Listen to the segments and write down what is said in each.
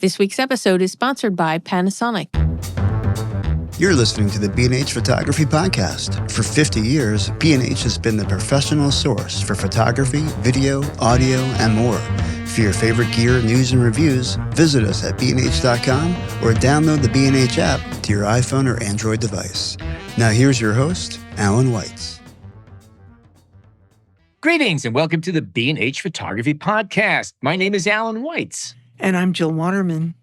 This week's episode is sponsored by Panasonic. You're listening to the B&H Photography Podcast. For 50 years, B&H has been the professional source for photography, video, audio, and more. For your favorite gear, news, and reviews, visit us at bnh.com or download the B&H app to your iPhone or Android device. Now here's your host, Alan Weitz. Greetings and welcome to the B&H Photography Podcast. My name is Alan Weitz. And I'm Jill Waterman.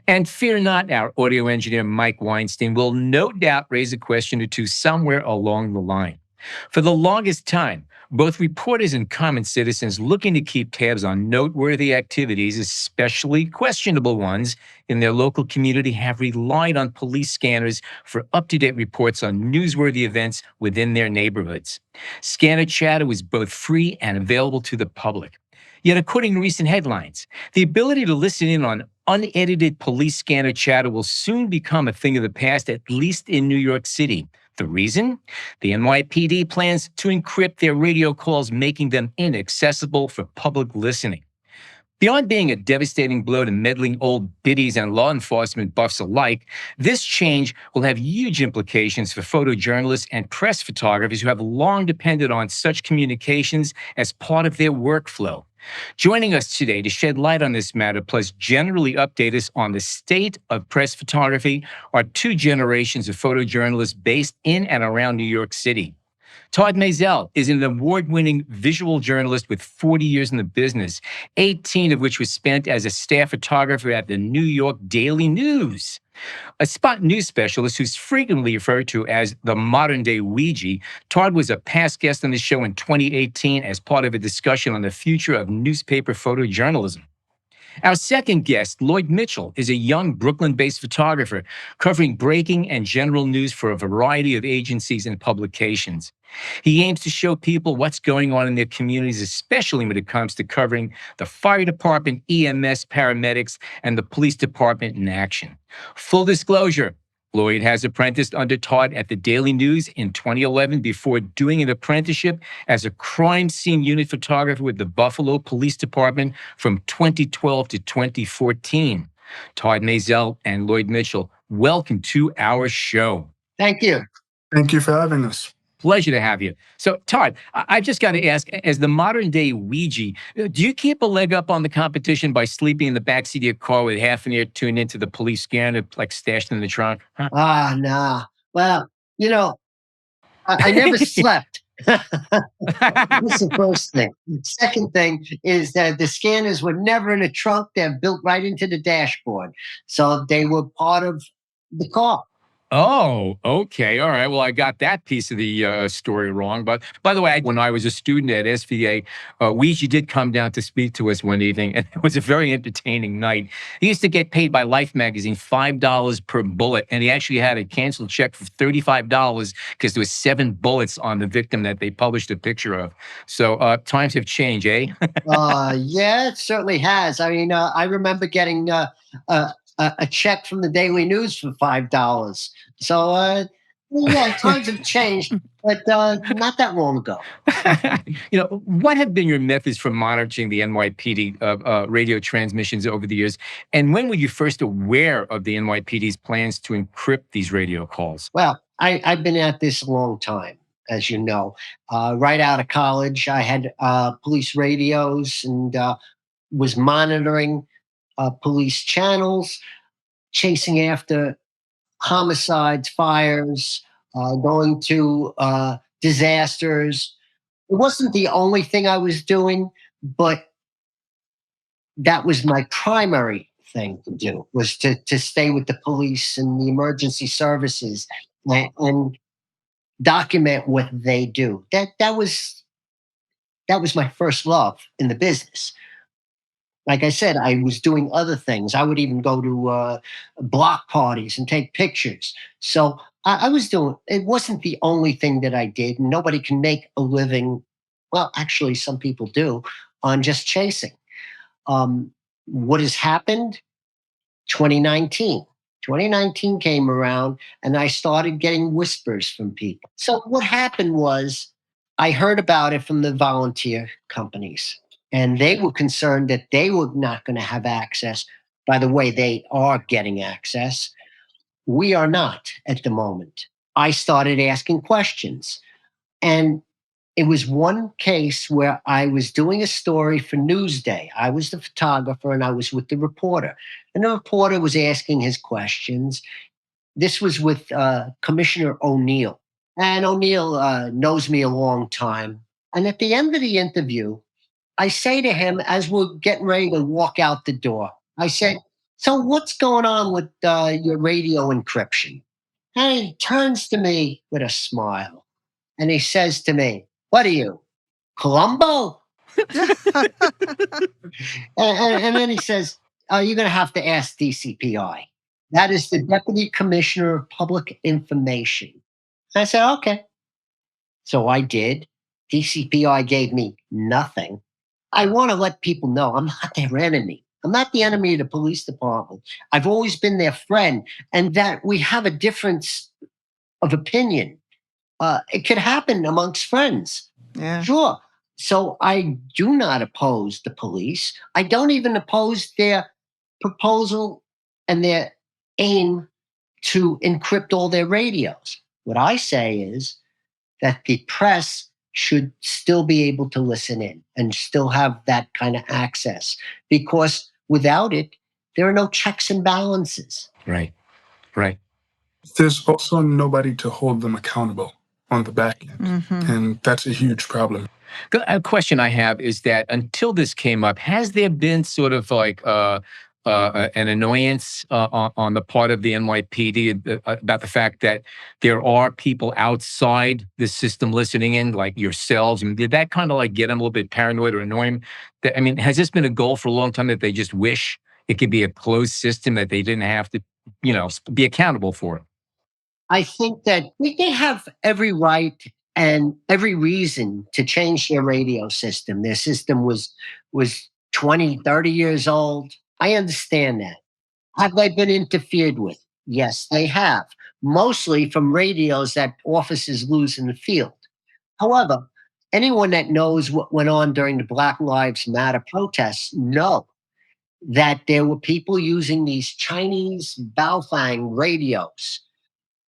And fear not, our audio engineer, Mike Weinstein, will no doubt raise a question or two somewhere along the line. For the longest time, both reporters and common citizens looking to keep tabs on noteworthy activities, especially questionable ones, in their local community have relied on police scanners for up-to-date reports on newsworthy events within their neighborhoods. Scanner chatter was both free and available to the public. Yet, according to recent headlines, the ability to listen in on unedited police scanner chatter will soon become a thing of the past, at least in New York City. The reason? The NYPD plans to encrypt their radio calls, making them inaccessible for public listening. Beyond being a devastating blow to meddling old biddies and law enforcement buffs alike, this change will have huge implications for photojournalists and press photographers who have long depended on such communications as part of their workflow. Joining us today to shed light on this matter, plus generally update us on the state of press photography, are two generations of photojournalists based in and around New York City. Todd Maisel is an award-winning visual journalist with 40 years in the business, 18 of which was spent as a staff photographer at the New York Daily News. A spot news specialist who's frequently referred to as the modern-day Ouija, Todd was a past guest on the show in 2018 as part of a discussion on the future of newspaper photojournalism. Our second guest, Lloyd Mitchell, is a young Brooklyn-based photographer covering breaking and general news for a variety of agencies and publications. He aims to show people what's going on in their communities, especially when it comes to covering the fire department, EMS, paramedics, and the police department in action. Full disclosure, Lloyd has apprenticed under Todd at the Daily News in 2011 before doing an apprenticeship as a crime scene unit photographer with the Buffalo Police Department from 2012 to 2014. Todd Maisel and Lloyd Mitchell, welcome to our show. Thank you. Thank you for having us. Pleasure to have you. So, Todd, I've just got to ask, as the modern-day Ouija, do you keep a leg up on the competition by sleeping in the backseat of your car with half an ear tuned into the police scanner, like stashed in the trunk? Huh? Nah. Well, I never slept. That's the first thing. Second thing is that the scanners were never in a trunk. They're built right into the dashboard. So they were part of the car. Oh, okay. All right. Well, I got that piece of the story wrong. But by the way, when I was a student at SVA, Ouija did come down to speak to us one evening, and it was a very entertaining night. He used to get paid by Life magazine $5 per bullet, and he actually had a canceled check for $35 because there was 7 bullets on the victim that they published a picture of. So times have changed, eh? Yeah, it certainly has. I mean, I remember getting a check from the Daily News for $5. So, yeah, times have changed, but not that long ago. What have been your methods for monitoring the NYPD radio transmissions over the years? And when were you first aware of the NYPD's plans to encrypt these radio calls? Well, I've been at this a long time, as you know. Right out of college, I had police radios and was monitoring police channels, chasing after homicides, fires, going to disasters. It wasn't the only thing I was doing, but that was my primary thing to do, was to stay with the police and the emergency services and document what they do. That was my first love in the business. Like I said, I was doing other things. I would even go to block parties and take pictures. So I was doing, it wasn't the only thing that I did. Nobody can make a living, well, actually, some people do, on just chasing. What has happened? 2019. 2019 came around and I started getting whispers from people. So what happened was I heard about it from the volunteer companies. And they were concerned that they were not going to have access. By the way, they are getting access. We are not at the moment. I started asking questions. And it was one case where I was doing a story for Newsday. I was the photographer and I was with the reporter. And the reporter was asking his questions. This was with Commissioner O'Neill. And O'Neill knows me a long time. And at the end of the interview, I say to him, as we're getting ready to walk out the door, I said, "So what's going on with your radio encryption?" And he turns to me with a smile and he says to me, "What are you, Columbo?" And then he says, "Oh, you're going to have to ask DCPI. That is the Deputy Commissioner of Public Information." I said, "Okay." So I did. DCPI gave me nothing. I want to let people know I'm not their enemy. I'm not the enemy of the police department. I've always been their friend, and that we have a difference of opinion. It could happen amongst friends. Yeah. Sure. So I do not oppose the police. I don't even oppose their proposal and their aim to encrypt all their radios. What I say is that the press should still be able to listen in and still have that kind of access, because without it, there are no checks and balances. Right. Right. There's also nobody to hold them accountable on the back end. Mm-hmm. And that's a huge problem. A question I have is that until this came up, has there been sort of like an annoyance on the part of the NYPD about the fact that there are people outside the system listening in, like yourselves? And did that kind of like get them a little bit paranoid or annoy them? I mean, has this been a goal for a long time that they just wish it could be a closed system that they didn't have to, be accountable for it? I think that they have every right and every reason to change their radio system. Their system was 20, 30 years old. I understand that. Have they been interfered with? Yes, they have. Mostly from radios that officers lose in the field. However, anyone that knows what went on during the Black Lives Matter protests know that there were people using these Chinese Baofeng radios,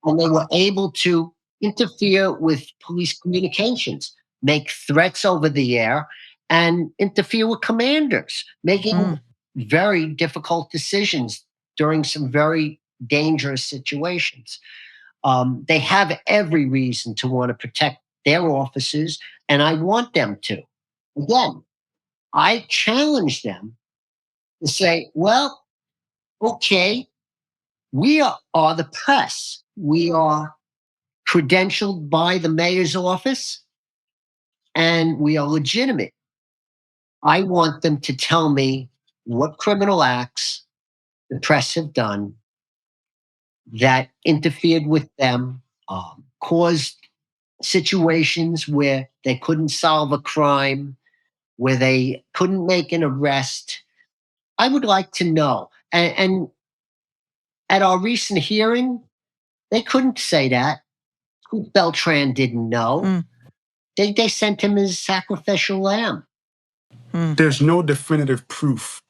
and they were able to interfere with police communications, make threats over the air, and interfere with commanders, making very difficult decisions during some very dangerous situations. They have every reason to want to protect their officers, and I want them to. Again, I challenge them to say, well, okay, we are the press. We are credentialed by the mayor's office, and we are legitimate. I want them to tell me what criminal acts the press have done that interfered with them, caused situations where they couldn't solve a crime, where they couldn't make an arrest. I would like to know. And at our recent hearing, they couldn't say that. Beltran didn't know. They sent him as sacrificial lamb. There's no definitive proof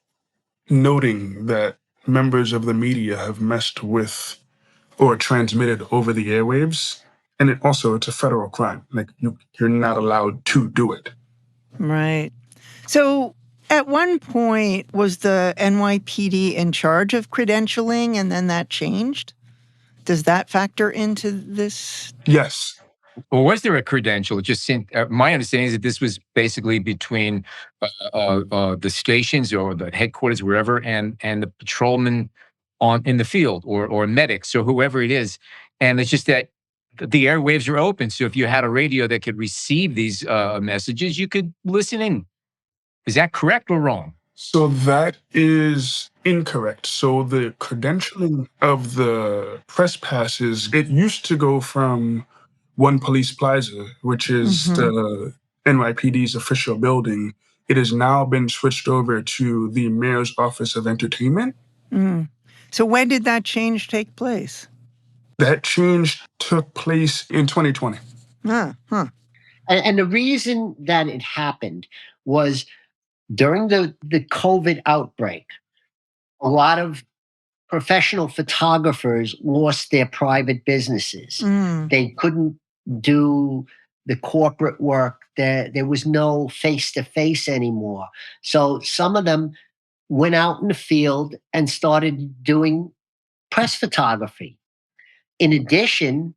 noting that members of the media have messed with or transmitted over the airwaves. And it's a federal crime. Like you're not allowed to do it. Right. So at one point, was the NYPD in charge of credentialing and then that changed? Does that factor into this? Yes. Or was there a credential? It just seemed, my understanding is that this was basically between the stations or the headquarters, wherever, and the patrolmen in the field or medics or whoever it is. And it's just that the airwaves are open. So if you had a radio that could receive these messages, you could listen in. Is that correct or wrong? So that is incorrect. So the credentialing of the press passes, it used to go from One Police Plaza, which is the NYPD's official building. It has now been switched over to the Mayor's Office of Entertainment. So when did that change take place? That change took place in 2020. And the reason that it happened was during the COVID outbreak. a lot of professional photographers lost their private businesses. They couldn't do the corporate work. There was no face-to-face anymore. So some of them went out in the field and started doing press photography. In addition,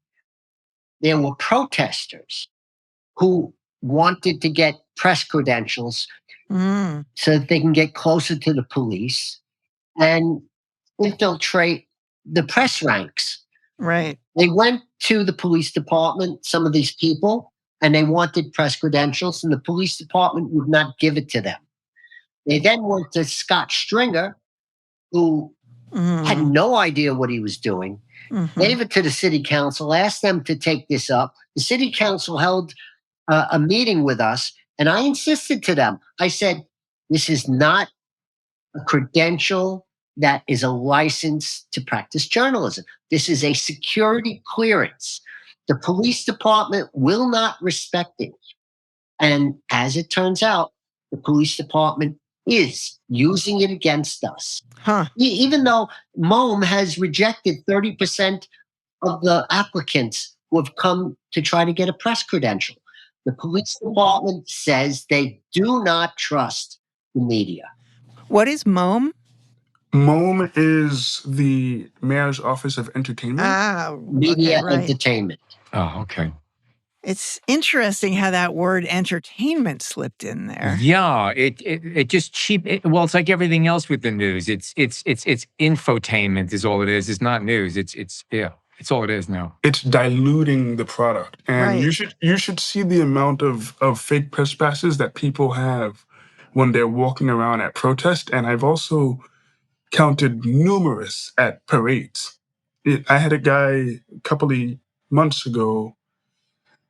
there were protesters who wanted to get press credentials so that they can get closer to the police and infiltrate the press ranks. Right. They went to the police department, some of these people, and they wanted press credentials, and the police department would not give it to them. They then went to Scott Stringer, who had no idea what he was doing, gave it to the city council, asked them to take this up. The city council held a meeting with us, and I insisted to them. I said, this is not a credential that is a license to practice journalism. This is a security clearance. The police department will not respect it. And as it turns out, the police department is using it against us. Even though MOM has rejected 30% of the applicants who have come to try to get a press credential. The police department says they do not trust the media. What is MOM? MOM is the Mayor's Office of Entertainment. Media right. Entertainment. Oh, okay. It's interesting how that word entertainment slipped in there. Yeah, it just cheap. Well, it's like everything else with the news. It's infotainment is all it is. It's not news. It's all it is now. It's diluting the product, and Right. you should see the amount of fake press passes that people have when they're walking around at protest. And I've also counted numerous at parades. I had a guy a couple of months ago.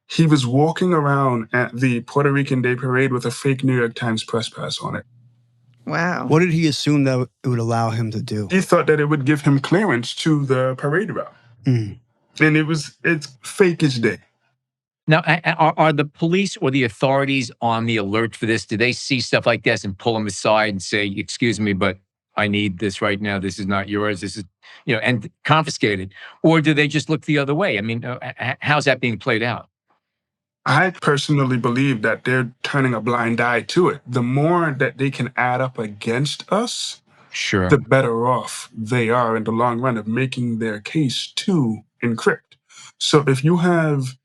He was walking around at the Puerto Rican Day Parade with a fake New York Times press pass on it. Wow. What did he assume that it would allow him to do? He thought that it would give him clearance to the parade route. And it's fake as day. Now, are the police or the authorities on the alert for this? Do they see stuff like this and pull them aside and say, excuse me, but I need this right now. This is not yours. This is, and confiscate it? Or do they just look the other way? I mean, how's that being played out? I personally believe that they're turning a blind eye to it. The more that they can add up against us, Sure, the better off they are in the long run of making their case to encrypt. So if you have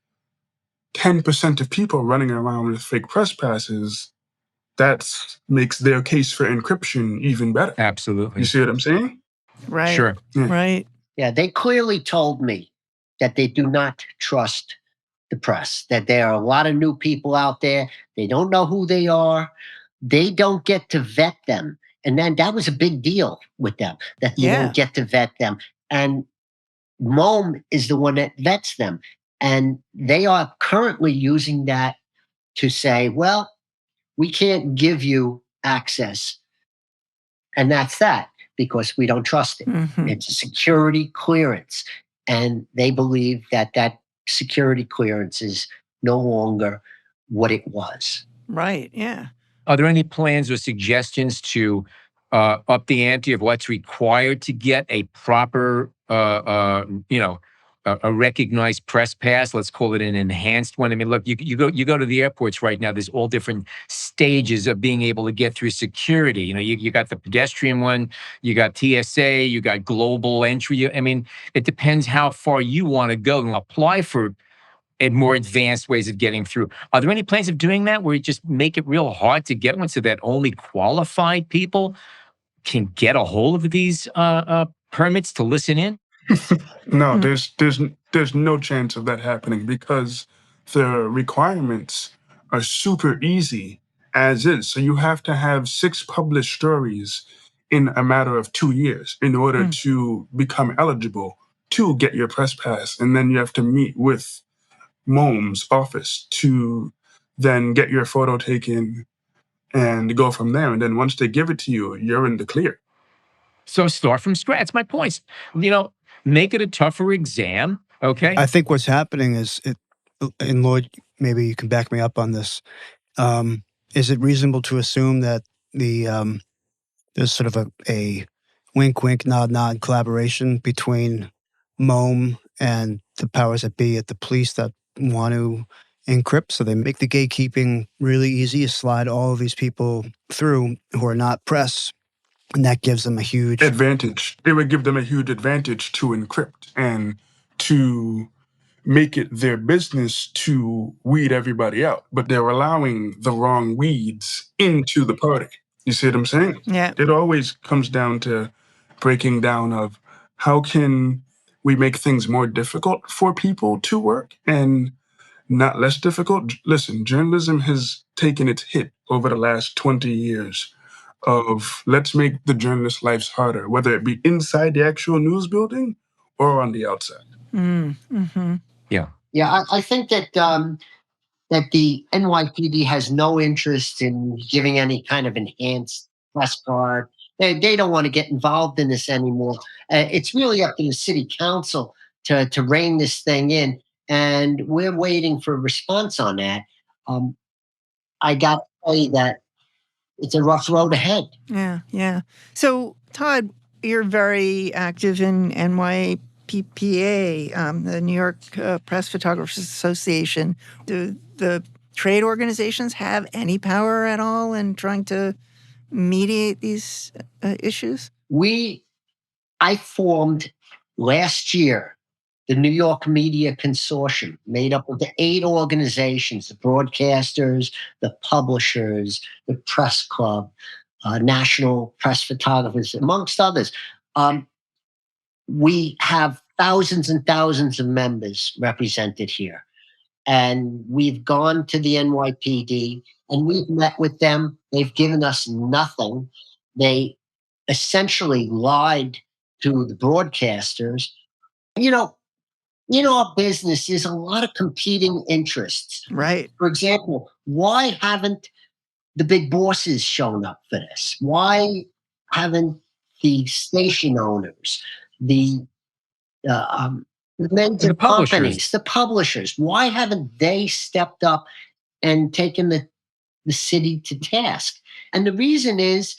10% of people running around with fake press passes, that makes their case for encryption even better. Absolutely. You see what I'm saying? Right. Sure. Yeah. Right. Yeah, they clearly told me that they do not trust the press, that there are a lot of new people out there. They don't know who they are. They don't get to vet them. And then that was a big deal with them, that they don't get to vet them. And MOM is the one that vets them. And they are currently using that to say, well, we can't give you access. And that's that, because we don't trust it. It's a security clearance. And they believe that that security clearance is no longer what it was. Right. Yeah. Are there any plans or suggestions to up the ante of what's required to get a proper, a recognized press pass? Let's call it an enhanced one. I mean, look, you go to the airports right now. There's all different stages of being able to get through security. You got the pedestrian one, you got TSA, you got global entry. I mean, it depends how far you want to go and apply for and more advanced ways of getting through. Are there any plans of doing that where you just make it real hard to get one so that only qualified people can get a hold of these permits to listen in? No, there's no chance of that happening, because the requirements are super easy as is. So you have to have 6 published stories in a matter of 2 years in order to become eligible to get your press pass. And then you have to meet with MOM's office to then get your photo taken and go from there. And then once they give it to you, you're in the clear. So start from scratch. That's my point. Make it a tougher exam, okay? I think what's happening is, and Lloyd, maybe you can back me up on this. Is it reasonable to assume that there's sort of a wink, wink, nod, nod collaboration between MOM and the powers that be at the police that want to encrypt. So they make the gatekeeping really easy. You slide all of these people through who are not press, and that gives them a huge advantage. It would give them a huge advantage to encrypt and to make it their business to weed everybody out. But they're allowing the wrong weeds into the party. You see what I'm saying? Yeah. It always comes down to breaking down of how can we make things more difficult for people to work and not less difficult. Listen, journalism has taken its hit over the last 20 years of let's make the journalist lives harder, whether it be inside the actual news building or on the outside. Mm-hmm. Yeah. Yeah, I think that that the NYPD has no interest in giving any kind of enhanced press card. They don't want to get involved in this anymore. It's really up to the city council to rein this thing in, and we're waiting for a response on that. I got to tell you that it's a rough road ahead. Yeah, yeah. So, Todd, you're very active in NYPPA, the New York Press Photographers Association. Do the trade organizations have any power at all in trying to mediate these issues? I formed last year the New York Media Consortium, made up of the 8 organizations: the broadcasters, the publishers, the press club, National Press Photographers, amongst others. We have thousands and thousands of members represented here. And we've gone to the NYPD and we've met with them. They've given us nothing. They essentially lied to the broadcasters. You know, in our business, there's a lot of competing interests. Right. For example, why haven't the big bosses shown up for this? Why haven't the station owners, the major publishers. companies, the publishers, why haven't they stepped up and taken the city to task? And the reason is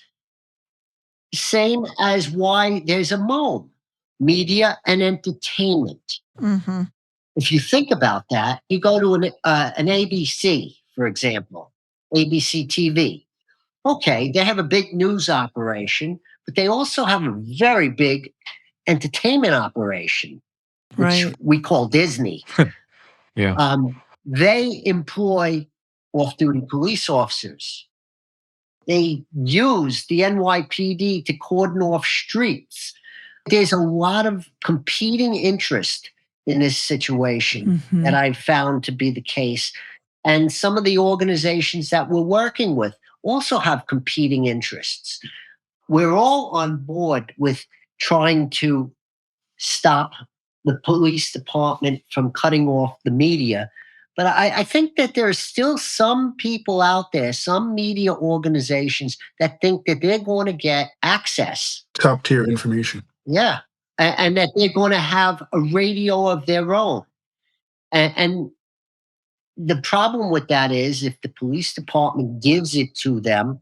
same as why there's a MOAN, media and entertainment. Mm-hmm. If you think about that, you go to an ABC, for example, ABC TV. Okay, they have a big news operation, but they also have a very big entertainment operation, which Right. we call Disney. Yeah. They employ off-duty police officers. They use the NYPD to cordon off streets. There's a lot of competing interest in this situation Mhm. that I've found to be the case. And some of the organizations that we're working with also have competing interests. We're all on board with trying to stop the police department from cutting off the media. But I think that there are still some people out there, some media organizations that think that they're going to get access. Top tier information. Yeah. And that they're going to have a radio of their own. And the problem with that is if the police department gives it to them,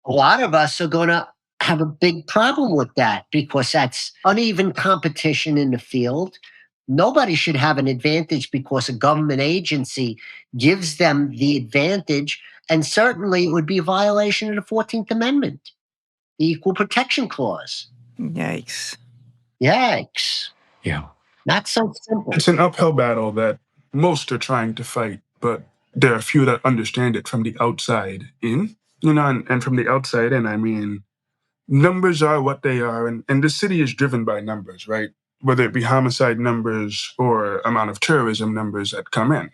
a lot of us are going to have a big problem with that because that's uneven competition in the field. Nobody should have an advantage because a government agency gives them the advantage. And certainly it would be a violation of the 14th Amendment, the Equal Protection Clause. Yikes. Yikes. Yeah. Not so simple. It's an uphill battle that most are trying to fight, but there are a few that understand it from the outside in, and from the outside in, I mean, numbers are what they are, and the city is driven by numbers, right? Whether it be homicide numbers or amount of terrorism numbers that come in.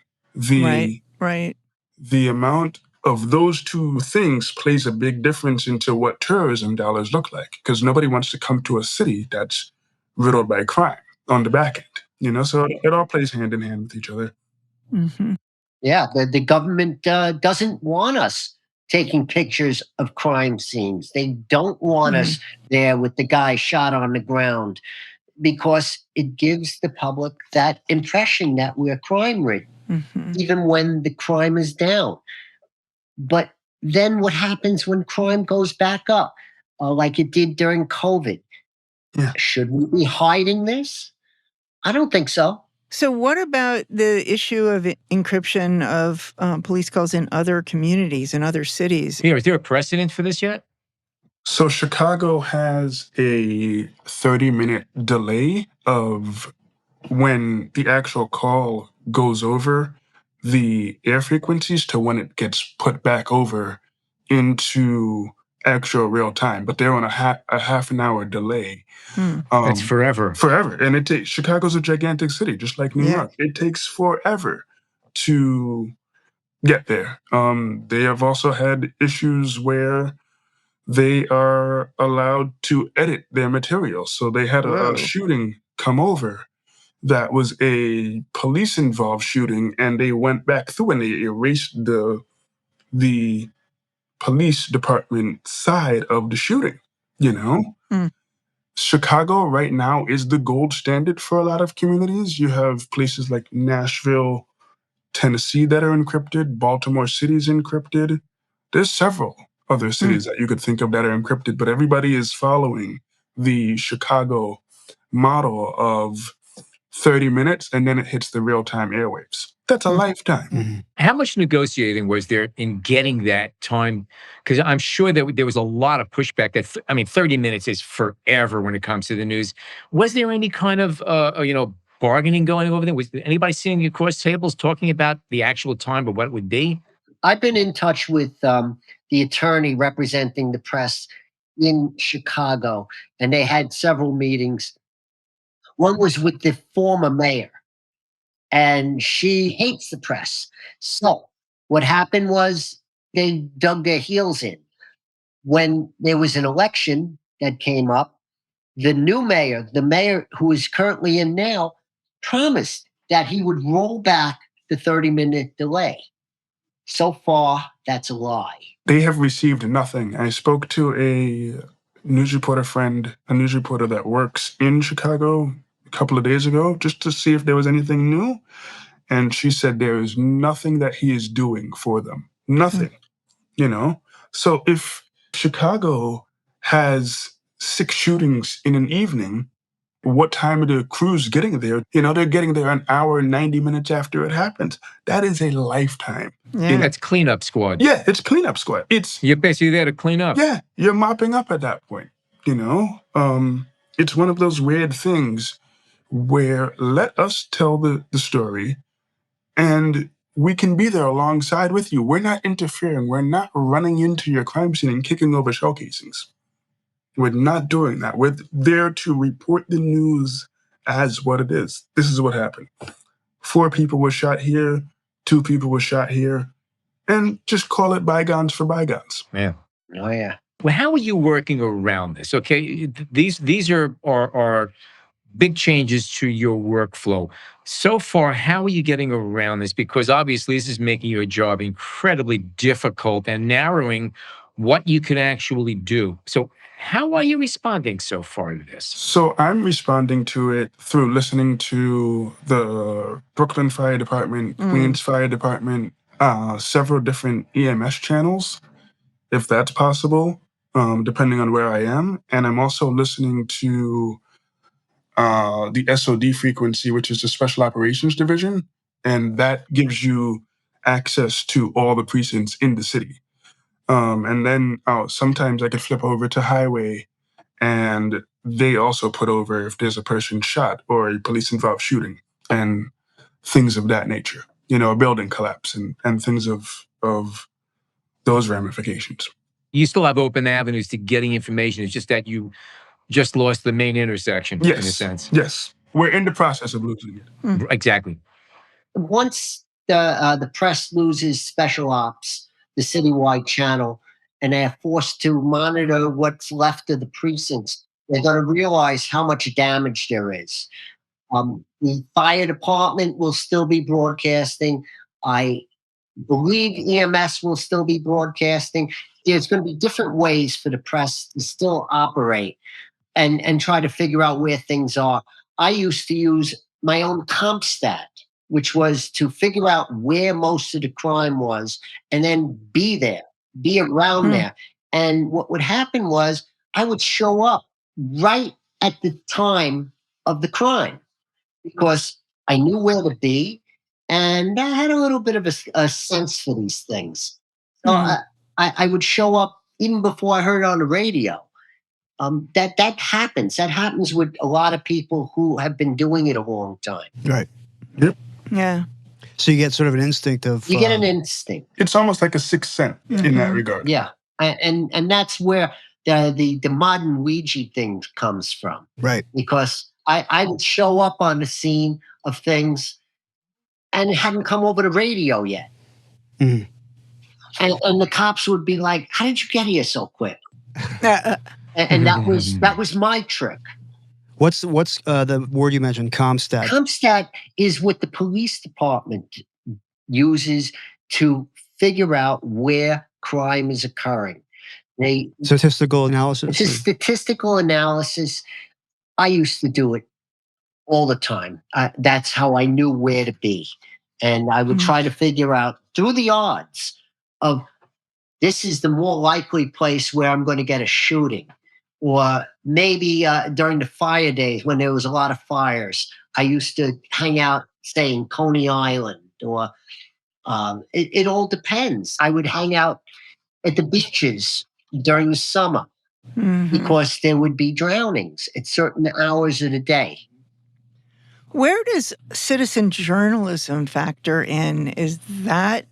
Right. The amount of those two things plays a big difference into what terrorism dollars look like, because nobody wants to come to a city that's riddled by crime on the back end, so it all plays hand in hand with each other. Mm-hmm. Yeah, the government doesn't want us taking pictures of crime scenes. They don't want us there with the guy shot on the ground because it gives the public that impression that we're crime-ridden, even when the crime is down. But then what happens when crime goes back up? like it did during COVID. Yeah. Should we be hiding this? I don't think so. So what about the issue of encryption of police calls in other communities, in other cities? Here, is there a precedent for this yet? So Chicago has a 30-minute delay of when the actual call goes over the air frequencies to when it gets put back over into actual real time, but they're on a half an hour delay. That's forever. Forever. And it takes Chicago's a gigantic city, just like New York. It takes forever to get there. They have also had issues where they are allowed to edit their material. So they had a shooting come over that was a police-involved shooting, and they went back through and they erased the police department side of the shooting, you know? Chicago right now is the gold standard for a lot of communities. You have places like Nashville, Tennessee that are encrypted. Baltimore City is encrypted. There's several other cities that you could think of that are encrypted, but everybody is following the Chicago model of 30 minutes and then it hits the real-time airwaves. That's a lifetime. How much negotiating was there in getting that time? Because I'm sure that there was a lot of pushback. 30 minutes is forever when it comes to the news. Was there any kind of, bargaining going over there? Was anybody sitting across tables talking about the actual time of what it would be? I've been in touch with the attorney representing the press in Chicago, and they had several meetings. One was with the former mayor, and she hates the press. So what happened was they dug their heels in. When there was an election that came up, the new mayor, the mayor who is currently in now, promised that he would roll back the 30-minute delay. So far, that's a lie. They have received nothing. I spoke to a news reporter friend, a news reporter that works in Chicago a couple of days ago, just to see if there was anything new. And she said there is nothing that he is doing for them. Nothing, So if Chicago has 6 shootings in an evening, what time are the crews getting there? They're getting there an hour and 90 minutes after it happens. That is a lifetime. Yeah. That's cleanup squad. Yeah, it's cleanup squad. You're basically there to clean up. Yeah, you're mopping up at that point, It's one of those weird things where let us tell the story and we can be there alongside with you. We're not interfering. We're not running into your crime scene and kicking over shell casings. We're not doing that. We're there to report the news as what it is. This is what happened. 4 people were shot here, 2 people were shot here, and just call it bygones for bygones. Yeah. Oh, yeah. Well, how are you working around this? Okay, these are big changes to your workflow. So far, how are you getting around this? Because obviously this is making your job incredibly difficult and narrowing what you could actually do. So how are you responding so far to this? So I'm responding to it through listening to the Brooklyn Fire Department, Queens Fire Department, several different EMS channels, if that's possible, depending on where I am. And I'm also listening to the SOD frequency, which is the Special Operations Division, and that gives you access to all the precincts in the city. And then sometimes I could flip over to Highway, and they also put over if there's a person shot or a police-involved shooting and things of that nature, a building collapse and things of those ramifications. You still have open avenues to getting information. It's just that you just lost the main intersection, in a sense. Yes. We're in the process of losing it. Exactly. Once the press loses special ops, the citywide channel, and they're forced to monitor what's left of the precincts, they're going to realize how much damage there is. The fire department will still be broadcasting. I believe EMS will still be broadcasting. There's going to be different ways for the press to still operate and try to figure out where things are. I used to use my own comp stat, which was to figure out where most of the crime was and then be there, be around there. And what would happen was I would show up right at the time of the crime because I knew where to be and I had a little bit of a sense for these things. So I would show up even before I heard it on the radio. That happens. That happens with a lot of people who have been doing it a long time. Right. Yep. Yeah. So you get sort of an instinct of. You get an instinct. It's almost like a sixth sense in that regard. Yeah, and that's where the modern Ouija thing comes from. Right. Because I would show up on the scene of things, and it hadn't come over the radio yet. Mhm. And the cops would be like, "How did you get here so quick?" And that was my trick. What's the word you mentioned? Comstat. Comstat is what the police department uses to figure out where crime is occurring. Statistical analysis. It's a statistical analysis. I used to do it all the time. That's how I knew where to be. And I would try to figure out through the odds of this is the more likely place where I'm going to get a shooting. Or maybe during the fire days when there was a lot of fires, I used to hang out, say, in Coney Island. Or it all depends. I would hang out at the beaches during the summer because there would be drownings at certain hours of the day. Where does citizen journalism factor in? Is that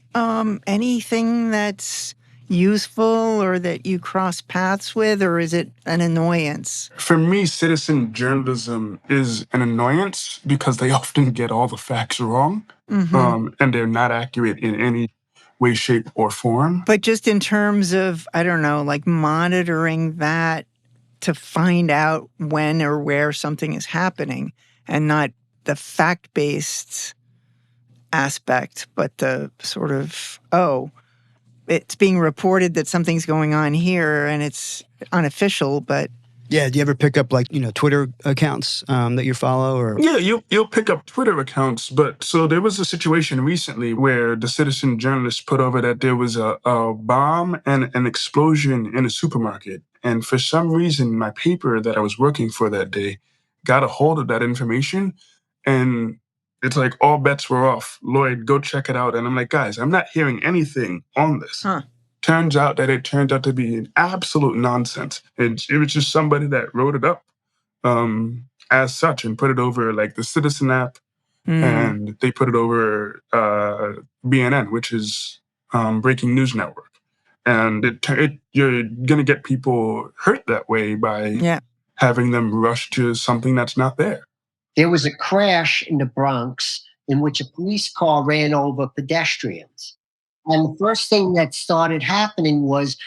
anything that's useful or that you cross paths with, or is it an annoyance? For me, citizen journalism is an annoyance because they often get all the facts wrong, and they're not accurate in any way, shape, or form. But just in terms of, I don't know, like monitoring that to find out when or where something is happening, and not the fact-based aspect, but the sort of, it's being reported that something's going on here and it's unofficial, but... Yeah, do you ever pick up Twitter accounts that you follow? Or Yeah, you'll pick up Twitter accounts, but so there was a situation recently where the citizen journalist put over that there was a bomb and an explosion in a supermarket. And for some reason, my paper that I was working for that day got a hold of that information, and it's like all bets were off. Lloyd, go check it out. And I'm like, guys, I'm not hearing anything on this. Turns out that it turned out to be an absolute nonsense. It was just somebody that wrote it up as such and put it over like the Citizen app, and they put it over BNN, which is Breaking News Network. And you're going to get people hurt that way by having them rush to something that's not there. There was a crash in the Bronx in which a police car ran over pedestrians. And the first thing that started happening was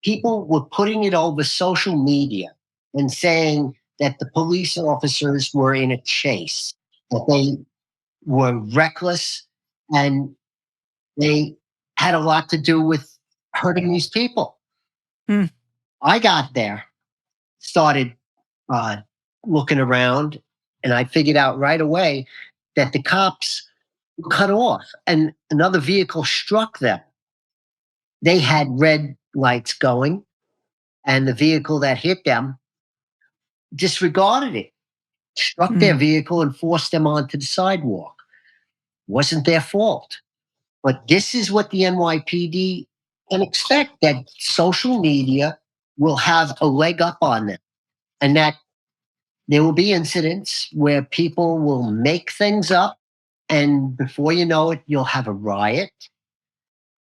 people were putting it over social media and saying that the police officers were in a chase, that they were reckless, and they had a lot to do with hurting these people. I got there, started looking around, and I figured out right away that the cops were cut off and another vehicle struck them. They had red lights going, and the vehicle that hit them disregarded it, struck their vehicle and forced them onto the sidewalk. Wasn't their fault. But this is what the NYPD can expect, that social media will have a leg up on them, and that there will be incidents where people will make things up, and before you know it, you'll have a riot.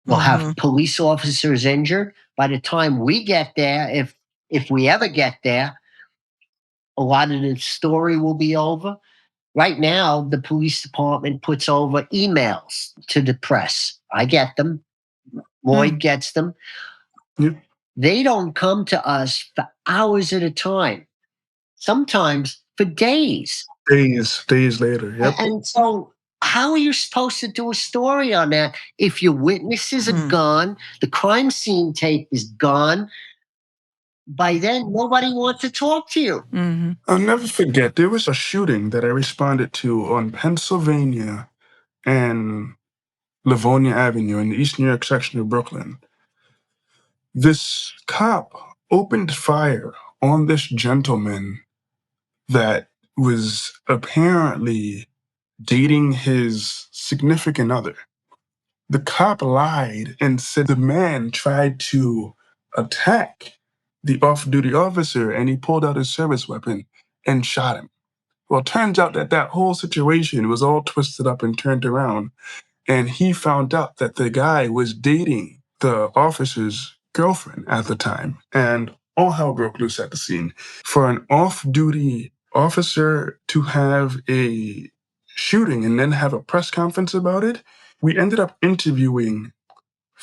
We'll have police officers injured. By the time we get there, if we ever get there, a lot of the story will be over. Right now, the police department puts over emails to the press. I get them. Lloyd gets them. Yep. They don't come to us for hours at a time, sometimes for days. Days later, yep. And so how are you supposed to do a story on that if your witnesses are gone, the crime scene tape is gone? By then, nobody wants to talk to you. I'll never forget, there was a shooting that I responded to on Pennsylvania and Livonia Avenue in the East New York section of Brooklyn. This cop opened fire on this gentleman that was apparently dating his significant other. The cop lied and said the man tried to attack the off-duty officer and he pulled out his service weapon and shot him. Well, it turns out that that whole situation was all twisted up and turned around. And he found out that the guy was dating the officer's girlfriend at the time. And all hell broke loose at the scene. For an off-duty officer to have a shooting and then have a press conference about it, we ended up interviewing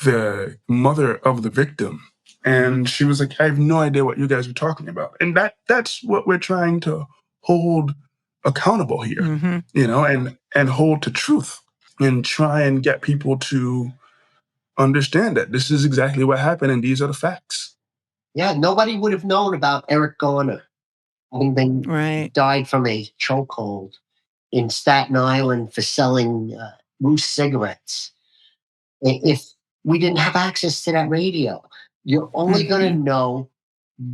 the mother of the victim. And she was like, I have no idea what you guys are talking about. And that's what we're trying to hold accountable here, and hold to truth and try and get people to understand that this is exactly what happened and these are the facts. Yeah, nobody would have known about Eric Garner. He died from a chokehold in Staten Island for selling loose cigarettes. If we didn't have access to that radio, you're only going to know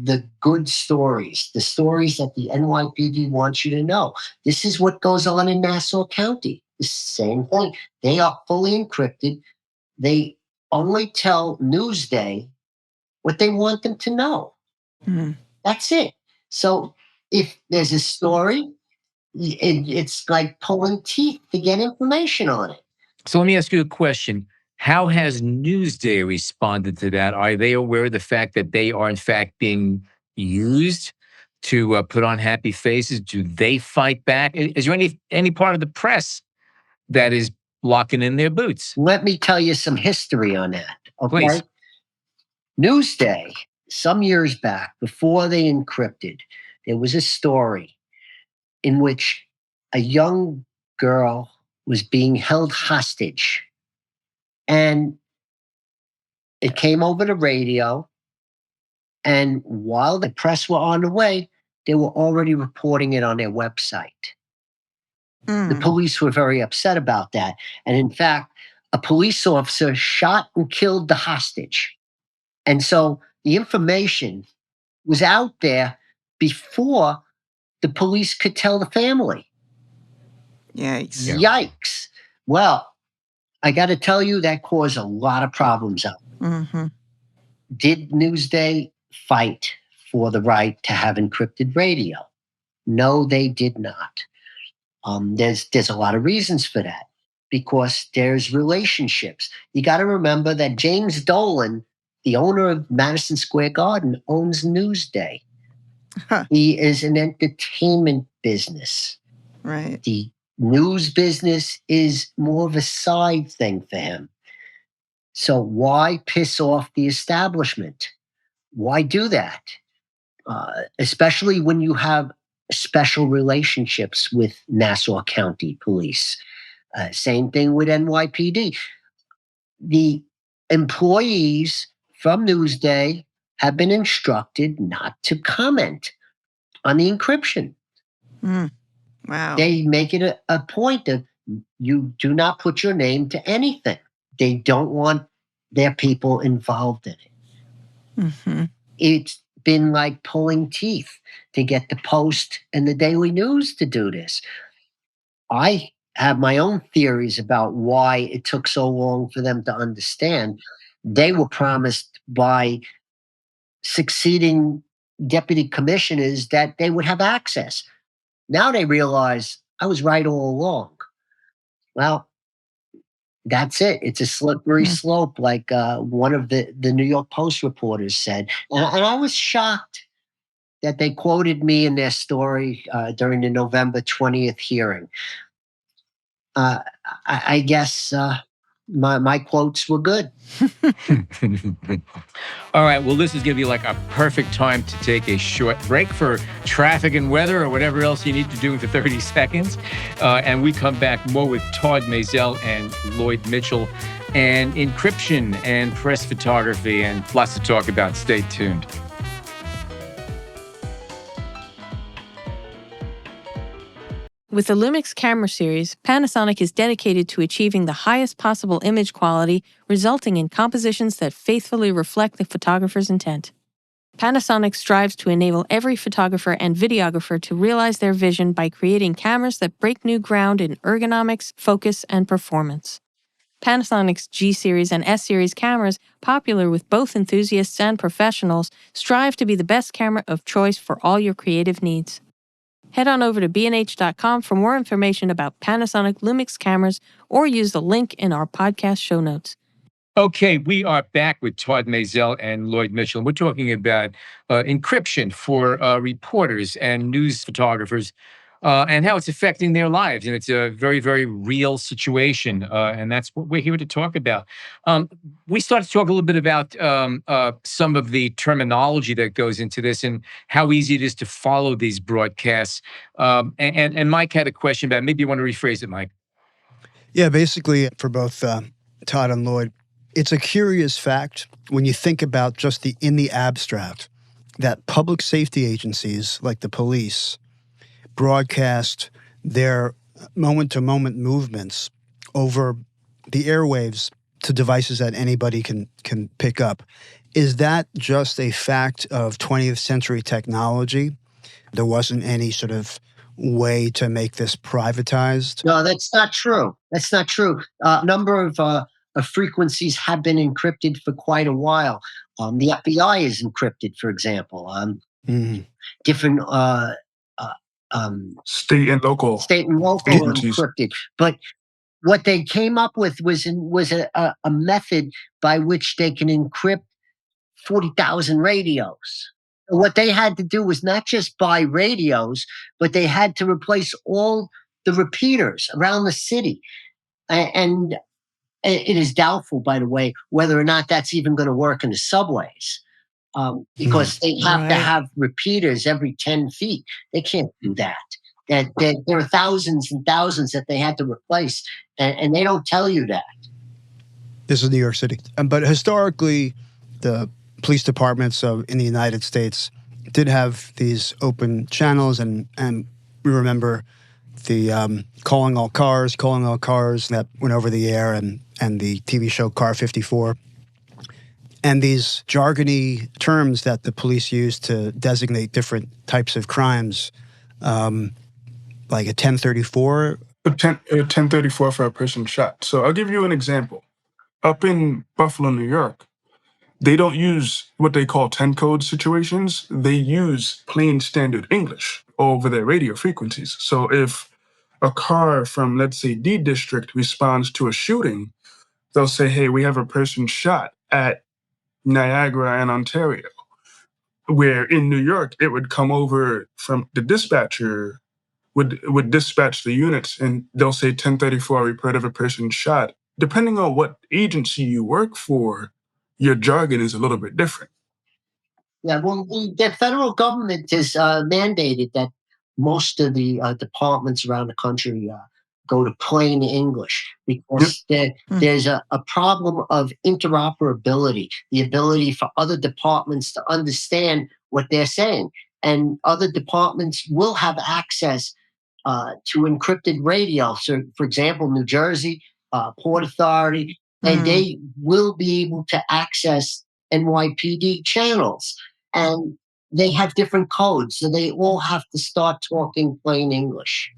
the good stories, the stories that the NYPD wants you to know. This is what goes on in Nassau County. The same thing. They are fully encrypted. They only tell Newsday what they want them to know. That's it. So if there's a story, it's like pulling teeth to get information on it. So let me ask you a question. How has Newsday responded to that? Are they aware of the fact that they are, in fact, being used to put on happy faces? Do they fight back? Is there any part of the press that is locking in their boots? Let me tell you some history on that. Okay? Please. Newsday, some years back, before they encrypted, there was a story in which a young girl was being held hostage. And it came over the radio. And while the press were on the way, they were already reporting it on their website. The police were very upset about that. And in fact, a police officer shot and killed the hostage. And so the information was out there before the police could tell the family. Yikes. Yikes. Well, I got to tell you, that caused a lot of problems out there. Did Newsday fight for the right to have encrypted radio? No, they did not. There's a lot of reasons for that, because there's relationships. You got to remember that James Dolan, the owner of Madison Square Garden, owns Newsday. He is an entertainment business. Right. The news business is more of a side thing for him. So why piss off the establishment? Why do that? Especially when you have special relationships with Nassau County Police. Same thing with NYPD. The employees from Newsday have been instructed not to comment on the encryption. Wow. They make it a point of you do not put your name to anything. They don't want their people involved in it. It's been like pulling teeth to get the Post and the Daily News to do this. I have my own theories about why it took so long for them to understand. They were promised by succeeding deputy commissioners that they would have access. Now they realize I was right all along. Well, that's it. It's a slippery slope, like one of the New York Post reporters said. And I was shocked that they quoted me in their story during the November 20th hearing. I guess my quotes were good. All right. Well, this is going to be like a perfect time to take a short break for traffic and weather or whatever else you need to do for 30 seconds. And we come back more with Todd Maisel and Lloyd Mitchell and encryption and press photography and lots to talk about. Stay tuned. With the Lumix camera series, Panasonic is dedicated to achieving the highest possible image quality, resulting in compositions that faithfully reflect the photographer's intent. Panasonic strives to enable every photographer and videographer to realize their vision by creating cameras that break new ground in ergonomics, focus, and performance. Panasonic's G-Series and S-Series cameras, popular with both enthusiasts and professionals, strive to be the best camera of choice for all your creative needs. Head on over to bnh.com for more information about Panasonic Lumix cameras or use the link in our podcast show notes. Okay, we are back with Todd Maisel and Lloyd Mitchell. We're talking about encryption for reporters and news photographers and how it's affecting their lives. And it's a very, very real situation. And that's what we're here to talk about. We started to talk a little bit about some of the terminology that goes into this and how easy it is to follow these broadcasts. And Mike had a question about, maybe you want to rephrase it, Mike. Yeah, basically for both Todd and Lloyd, it's a curious fact when you think about just in the abstract that public safety agencies like the police broadcast their moment-to-moment movements over the airwaves to devices that anybody can pick up. Is that just a fact of 20th century technology? There wasn't any sort of way to make this privatized? No, that's not true. That's not true. A number of frequencies have been encrypted for quite a while. The FBI is encrypted, for example. Different State and local state and local are agencies. encrypted. But what they came up with was a method by which they can encrypt 40,000 radios. What they had to do was not just buy radios, but they had to replace all the repeaters around the city. And it is doubtful, by the way, whether or not that's even going to work in the subways, because they have to have repeaters every 10 feet. They can't do that. There are thousands and thousands that they had to replace, and they don't tell you that. This is New York City. But historically, the police departments in the United States did have these open channels, and we remember the calling all cars that went over the air, and the TV show Car 54. And these jargony terms that the police use to designate different types of crimes, like a 1034. A 1034 for a person shot. So I'll give you an example. Up in Buffalo, New York, they don't use what they call 10 code situations. They use plain standard English over their radio frequencies. So if a car from, let's say, D district responds to a shooting, they'll say, hey, we have a person shot at Niagara and Ontario. Where in New York, it would come over from the dispatcher would dispatch the units, and they'll say 1034, report of a person shot. Depending on what agency you work for, your jargon is a little bit different. Yeah, well, the federal government has mandated that most of the departments around the country go to plain English because there's a problem of interoperability, the ability for other departments to understand what they're saying. And other departments will have access to encrypted radio. So, for example, New Jersey, Port Authority, and they will be able to access NYPD channels. And they have different codes, so they all have to start talking plain English.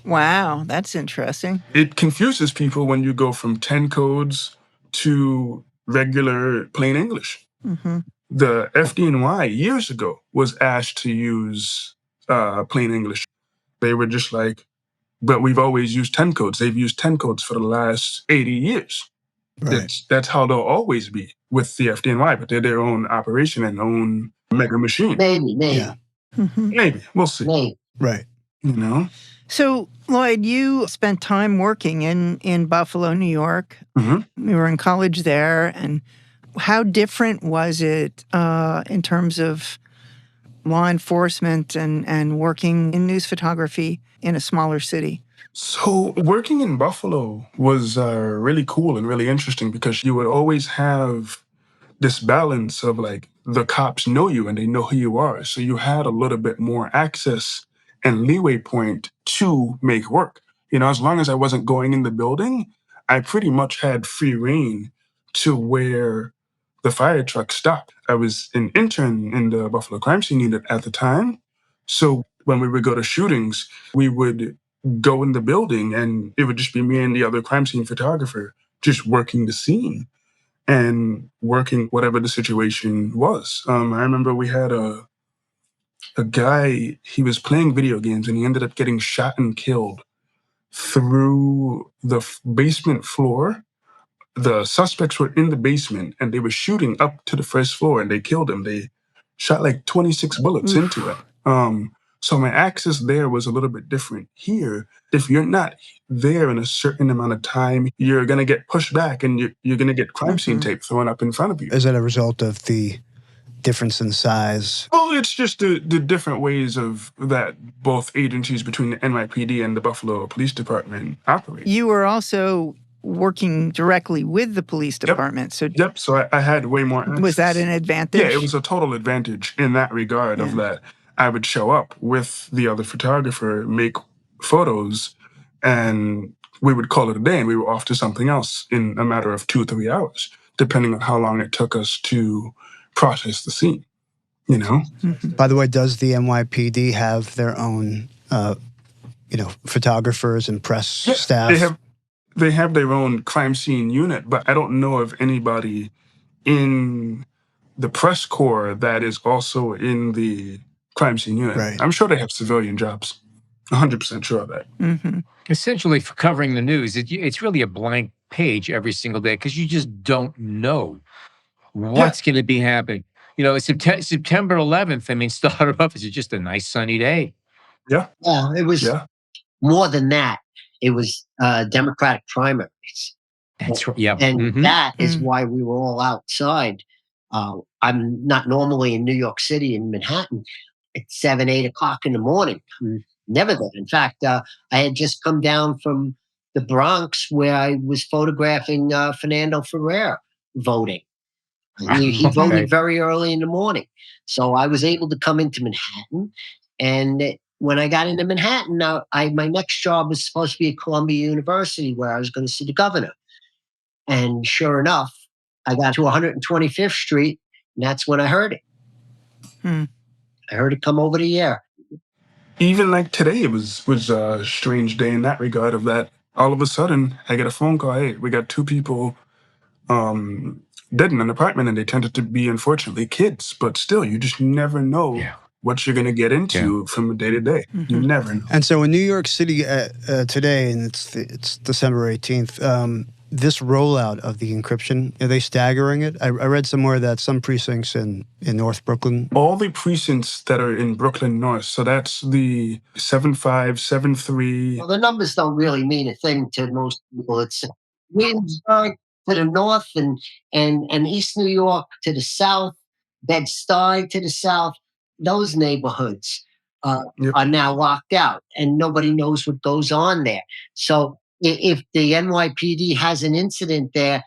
Wow, that's interesting. It confuses people when you go from 10 codes to regular plain English. The FDNY years ago was asked to use plain English. They were just like, but we've always used 10 codes. They've used 10 codes for the last 80 years. Right. That's how they'll always be with the FDNY, but they're their own operation and own mega machine. Maybe. Yeah. Maybe. We'll see. Maybe. Right. You know? So, Lloyd, you spent time working in Buffalo, New York. You were in college there. And how different was it in terms of law enforcement and working in news photography in a smaller city? So working in Buffalo was really cool and really interesting because you would always have this balance of like the cops know you and they know who you are. So you had a little bit more access and leeway point to make work. You know, as long as I wasn't going in the building, I pretty much had free reign to where the fire truck stopped. I was an intern in the Buffalo Crime Scene Unit at the time. So when we would go to shootings, we would go in the building and it would just be me and the other crime scene photographer just working the scene and working whatever the situation was. I remember we had a guy, he was playing video games and he ended up getting shot and killed through the basement floor. The suspects were in the basement and they were shooting up to the first floor and they killed him. They shot like 26 bullets into it. So my access there was a little bit different. Here, if you're not there in a certain amount of time, you're going to get pushed back and you're going to get crime scene tape thrown up in front of you. Is that a result of the difference in size? Well, it's just the different ways of that both agencies between the NYPD and the Buffalo Police Department operate. You were also working directly with the police department. So So I had way more access. Was that an advantage? Yeah, it was a total advantage in that regard of that I would show up with the other photographer, make photos, and we would call it a day and we were off to something else in a matter of 2 or 3 hours, depending on how long it took us to process the scene, you know? By the way, does the NYPD have their own, photographers and press staff? They have their own crime scene unit, but I don't know of anybody in the press corps that is also in the crime scene unit. Right. I'm sure they have civilian jobs. 100% sure of that. Essentially, for covering the news, it's really a blank page every single day because you just don't know what's going to be happening. September 11th, started off as just a nice sunny day. Yeah. Well, it was more than that. It was Democratic primaries. That's right. Yeah. And that is why we were all outside. I'm not normally in New York City, in Manhattan, at 7, 8 o'clock in the morning. I'm never there. In fact, I had just come down from the Bronx where I was photographing Fernando Ferrer voting. He voted very early in the morning. So I was able to come into Manhattan. And when I got into Manhattan, my next job was supposed to be at Columbia University where I was going to see the governor. And sure enough, I got to 125th Street, and that's when I heard it. I heard it come over the air. Even like today, it was a strange day in that regard of that. All of a sudden, I get a phone call, hey, we got 2 people dead in an apartment, and they tended to be, unfortunately, kids. But still, you just never know what you're going to get into from day to day. You never know. And so in New York City today, and it's December 18th, this rollout of the encryption, are they staggering it? I read somewhere that some precincts in North Brooklyn. All the precincts that are in Brooklyn North, so that's the 7-5, 7-3. Well, the numbers don't really mean a thing to most people. It's Williamsburg to the north and East New York to the south, Bed-Stuy to the south. Those neighborhoods are now locked out, and nobody knows what goes on there. So if the NYPD has an incident there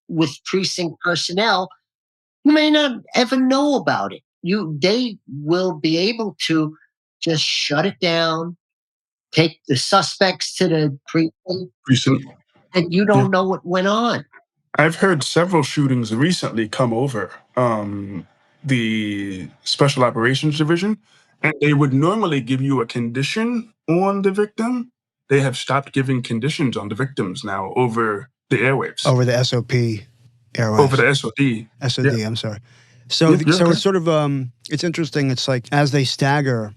with precinct personnel, you may not ever know about it. They will be able to just shut it down, take the suspects to the precinct, and you don't know what went on. I've heard several shootings recently come over the Special Operations Division, and they would normally give you a condition on the victim. They have stopped giving conditions on the victims now over the airwaves. Over the SOP airwaves. Over the SOD. SOD, I'm sorry. So it's sort of, it's interesting. It's like as they stagger,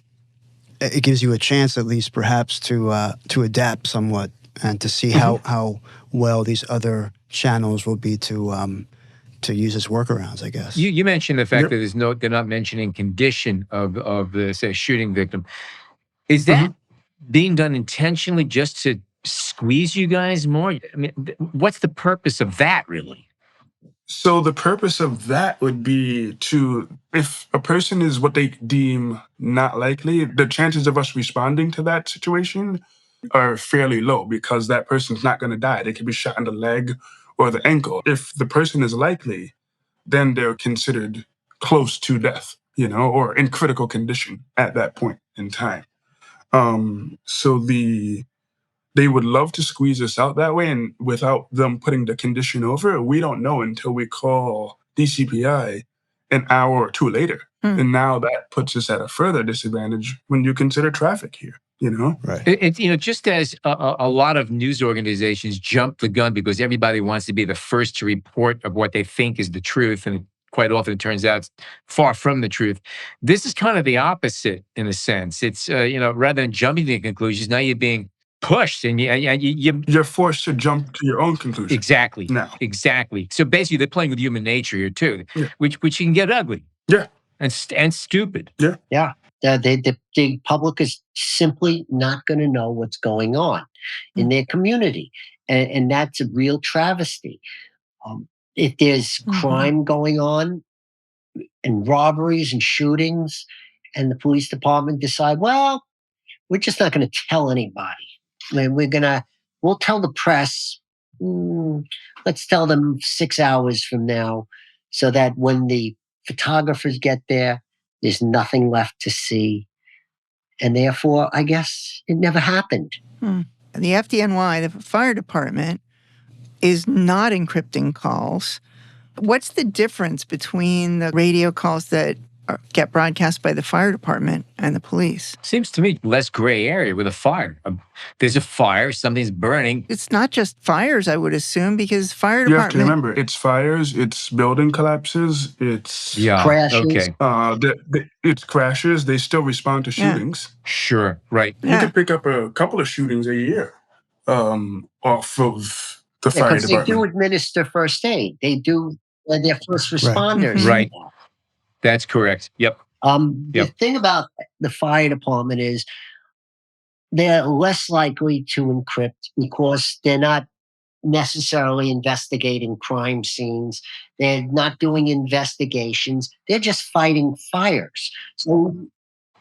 it gives you a chance at least perhaps to adapt somewhat and to see how well these other channels will be to use as workarounds, I guess. You mentioned the fact that they're not mentioning condition of the, say, shooting victim. Is that being done intentionally just to squeeze you guys more? I mean, what's the purpose of that, really? So the purpose of that would be if a person is what they deem not likely, the chances of us responding to that situation are fairly low because that person's not going to die. They could be shot in the leg or the ankle. If the person is likely, then they're considered close to death, or in critical condition at that point in time. So they would love to squeeze us out that way, and without them putting the condition over, we don't know until we call DCPI an hour or two later. Hmm. And now that puts us at a further disadvantage when you consider traffic here, you know? Right. It's, just as a lot of news organizations jump the gun because everybody wants to be the first to report of what they think is the truth, and quite often it turns out it's far from the truth. This is kind of the opposite in a sense. It's, rather than jumping to conclusions, now you're being pushed, and You're forced to jump to your own conclusion. exactly, Now. exactly. So basically, they're playing with human nature here too, Yeah. which can get ugly. Yeah. And stupid. Yeah. The public is simply not going to know what's going on in their community. And that's a real travesty. If there's crime going on and robberies and shootings, and the police department decide, well, we're just not going to tell anybody. We'll tell the press, let's tell them 6 hours from now, so that when the photographers get there, there's nothing left to see. And therefore, I guess it never happened. The FDNY, the fire department, is not encrypting calls. What's the difference between the radio calls that get broadcast by the fire department and the police? Seems to me less gray area with a fire. There's a fire, something's burning. It's not just fires, I would assume, because fire You have department... to remember, it's fires, it's building collapses, it's crashes. Okay. It's crashes. They still respond to shootings. Sure, right. You can pick up a couple of shootings a year off of the fire Because they do department. administer first aid. They do, they're first responders. Right. That's correct. Yep. The thing about the fire department is they're less likely to encrypt because they're not necessarily investigating crime scenes. They're not doing investigations. They're just fighting fires. So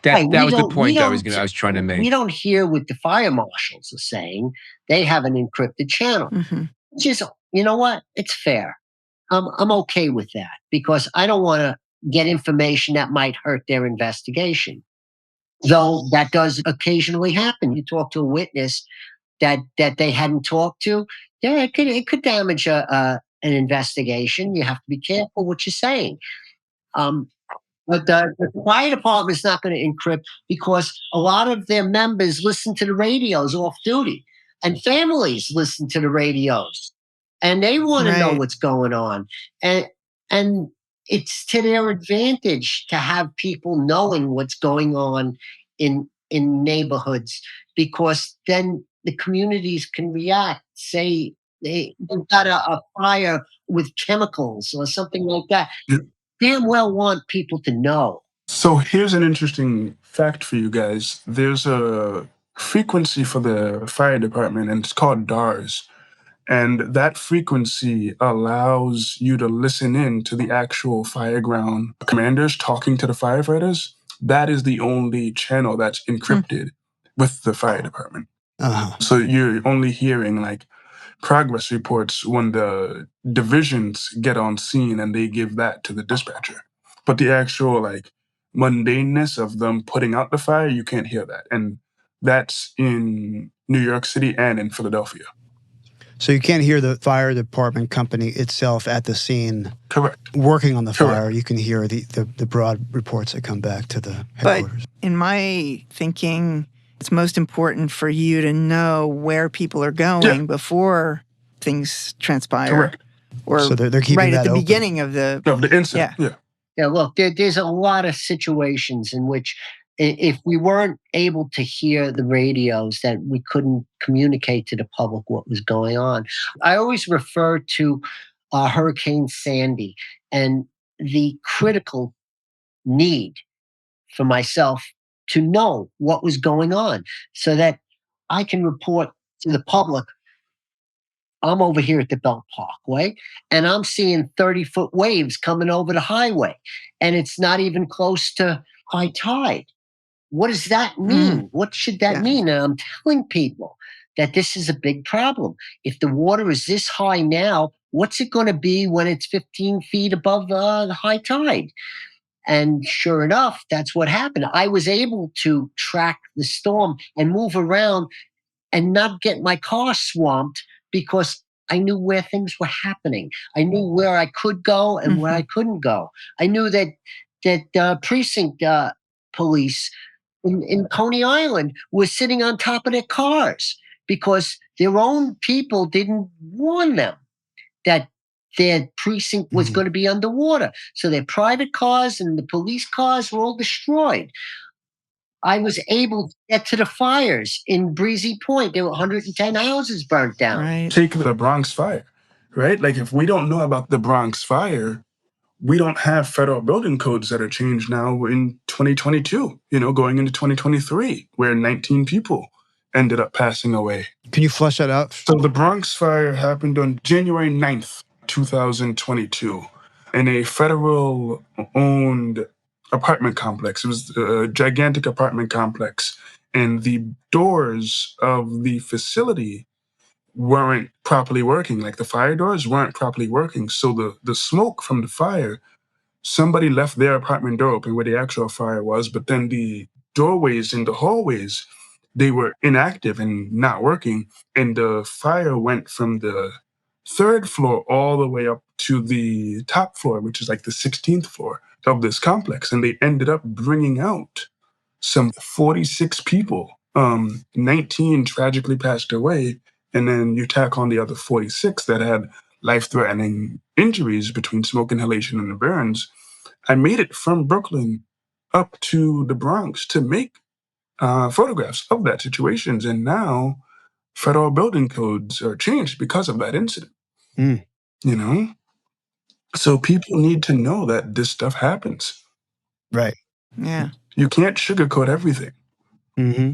That was the point I was trying to make. we don't hear what the fire marshals are saying. They have an encrypted channel. Which is, you know what? It's fair. I'm okay with that because I don't want to get information that might hurt their investigation. Though that does occasionally happen. You talk to a witness that they hadn't talked to, yeah, it could damage an investigation. You have to be careful what you're saying. But the fire department is not going to encrypt because a lot of their members listen to the radios off duty, and families listen to the radios, and they want to know what's going on, and it's to their advantage to have people knowing what's going on in neighborhoods, because then the communities can react. Say they've got a fire with chemicals or something like that. Damn well want people to know. So here's an interesting fact for you guys. There's a frequency for the fire department, and it's called DARS. And that frequency allows you to listen in to the actual fireground commanders talking to the firefighters. That is the only channel that's encrypted with the fire department. So you're only hearing like progress reports when the divisions get on scene and they give that to the dispatcher. But the actual like mundaneness of them putting out the fire, you can't hear that. And that's in New York City and in Philadelphia. So you can't hear the fire department company itself at the scene. Correct. Working on the fire. You can hear the broad reports that come back to the headquarters. But in my thinking, it's most important for you to know where people are going before things transpire. Correct. Or so they're keeping right that at the open. beginning of the incident. Yeah, look, there's a lot of situations in which if we weren't able to hear the radios, that we couldn't communicate to the public what was going on. I always refer to Hurricane Sandy and the critical need for myself to know what was going on so that I can report to the public. I'm over here at the Belt Parkway, and I'm seeing 30-foot waves coming over the highway, and it's not even close to high tide. What does that mean? What should that mean? And I'm telling people that this is a big problem. If the water is this high now, what's it going to be when it's 15 feet above the high tide? And sure enough, that's what happened. I was able to track the storm and move around and not get my car swamped because I knew where things were happening. I knew where I could go and where I couldn't go. I knew that precinct police in Coney Island were sitting on top of their cars because their own people didn't warn them that their precinct was going to be underwater. So their private cars and the police cars were all destroyed. I was able to get to the fires in Breezy Point. There were 110 houses burnt down. Right. Take the Bronx fire, right? Like if we don't know about the Bronx fire, we don't have federal building codes that are changed now in 2022, going into 2023, where 19 people ended up passing away. Can you flesh that out? So the Bronx fire happened on January 9th, 2022, in a federal-owned apartment complex. It was a gigantic apartment complex, and the doors of the facility weren't properly working. Like the fire doors weren't properly working. So the smoke from the fire, somebody left their apartment door open where the actual fire was, but then the doorways in the hallways, they were inactive and not working. And the fire went from the third floor all the way up to the top floor, which is like the 16th floor of this complex. And they ended up bringing out some 46 people. 19 tragically passed away. And then you tack on the other 46 that had life-threatening injuries between smoke inhalation and the burns. I made it from Brooklyn up to the Bronx to make photographs of that situations. And now federal building codes are changed because of that incident. Mm. So people need to know that this stuff happens. Right. Yeah. You can't sugarcoat everything. Mm-hmm.